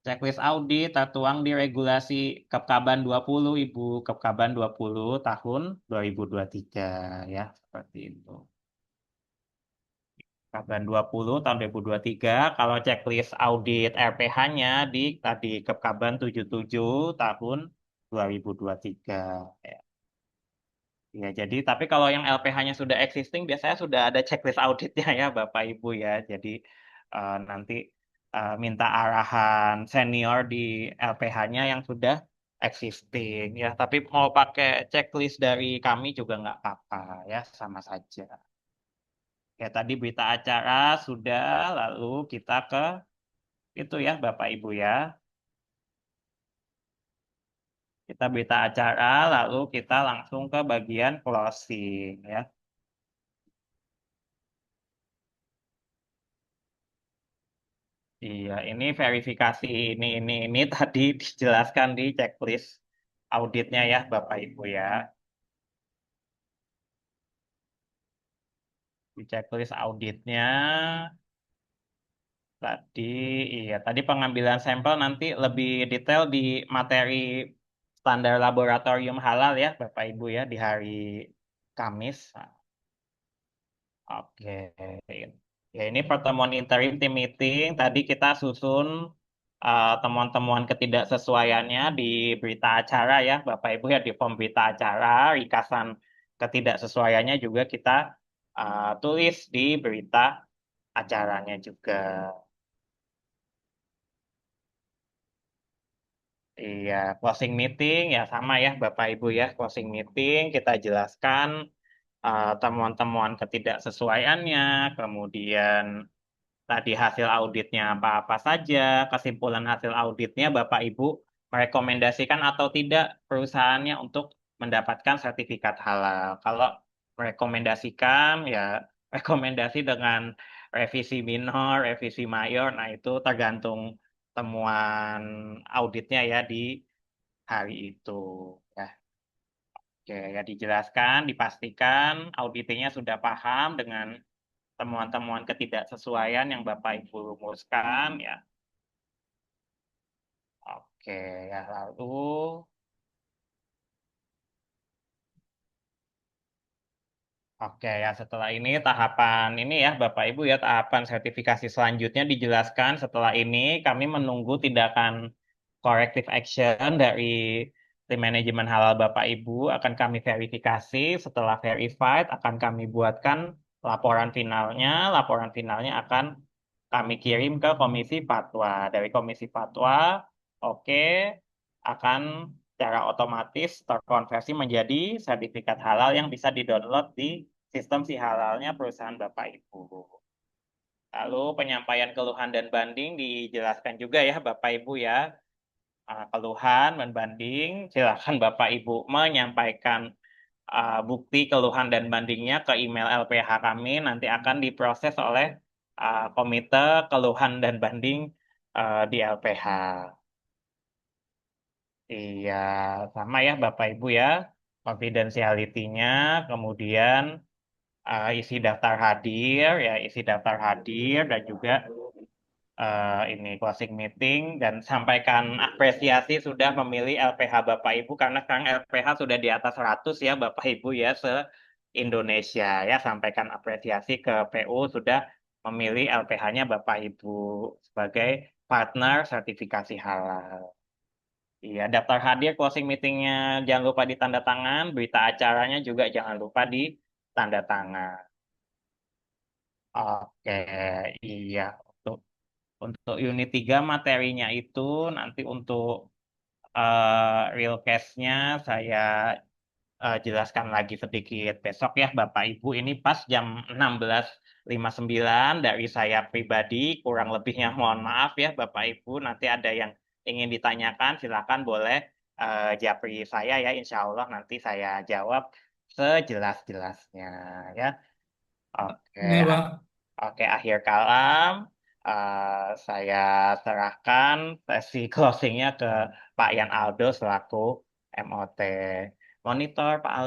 Checklist audit tertuang di regulasi Kepkaban 20 Ibu, Kepkaban 20 tahun 2023 ya, seperti itu. Kepkaban 20 tahun 2023, kalau checklist audit RPH-nya di tadi Kepkaban 77 tahun 2023 ya. Ya, jadi tapi kalau yang LPH-nya sudah existing biasanya sudah ada checklist auditnya ya Bapak Ibu ya. Jadi nanti minta arahan senior di LPH-nya yang sudah existing ya. Tapi mau pakai checklist dari kami juga nggak apa-apa ya, sama saja. Ya tadi berita acara sudah, lalu kita ke itu ya Bapak Ibu ya. Kita berita acara, lalu kita langsung ke bagian closing ya. Iya, ini verifikasi ini tadi dijelaskan di checklist auditnya ya, Bapak Ibu ya. Di checklist auditnya tadi, iya tadi pengambilan sampel nanti lebih detail di materi standar laboratorium halal ya, Bapak Ibu ya, di hari Kamis. Oke, ya ini pertemuan interim team meeting. Tadi kita susun temuan-temuan ketidaksesuaiannya di berita acara ya, Bapak Ibu ya, di form berita acara, ringkasan ketidaksesuaiannya juga kita tulis di berita acaranya juga. Iya, closing meeting ya sama ya, Bapak Ibu ya, closing meeting kita jelaskan temuan-temuan ketidaksesuaiannya, kemudian tadi hasil auditnya apa-apa saja, kesimpulan hasil auditnya Bapak Ibu merekomendasikan atau tidak perusahaannya untuk mendapatkan sertifikat halal. Kalau merekomendasikan ya rekomendasi dengan revisi minor, revisi mayor, nah itu tergantung temuan auditnya ya di hari itu. Ya. Oke, ya dijelaskan, dipastikan auditnya sudah paham dengan temuan-temuan ketidaksesuaian yang Bapak Ibu rumuskan ya. Oke, ya lalu oke ya setelah ini tahapan ini ya Bapak Ibu ya tahapan sertifikasi selanjutnya dijelaskan setelah ini kami menunggu tindakan corrective action dari tim manajemen halal Bapak Ibu akan kami verifikasi setelah verified akan kami buatkan laporan finalnya akan kami kirim ke Komisi Fatwa. Dari Komisi Fatwa, oke, akan secara otomatis terkonversi menjadi sertifikat halal yang bisa didownload di sistem si halalnya perusahaan Bapak Ibu. Lalu penyampaian keluhan dan banding dijelaskan juga ya Bapak Ibu ya. Keluhan dan banding, silakan Bapak Ibu menyampaikan bukti keluhan dan bandingnya ke email LPH kami, nanti akan diproses oleh Komite Keluhan dan Banding di LPH. Iya, sama ya Bapak Ibu ya, confidentiality-nya, kemudian isi daftar hadir, ya isi daftar hadir, dan juga ini closing meeting, dan sampaikan apresiasi sudah memilih LPH Bapak Ibu, karena sekarang LPH sudah di atas 100 ya Bapak Ibu ya, se-Indonesia ya, sampaikan apresiasi ke PU sudah memilih LPH-nya Bapak Ibu sebagai partner sertifikasi halal. Iya, daftar hadir closing meetingnya jangan lupa ditanda tangan, berita acaranya juga jangan lupa ditanda tangan. Oke, iya. Untuk unit 3 materinya itu nanti untuk real case-nya saya jelaskan lagi sedikit besok ya Bapak Ibu. Ini pas jam 16.59 dari saya pribadi, kurang lebihnya mohon maaf ya Bapak Ibu. Nanti ada yang ingin ditanyakan silakan boleh japri saya ya, insya Allah nanti saya jawab sejelas-jelasnya ya. Oke, Ini Pak. oke, akhir kalam saya serahkan sesi closingnya ke Pak Yan Aldo selaku MOT. Monitor Pak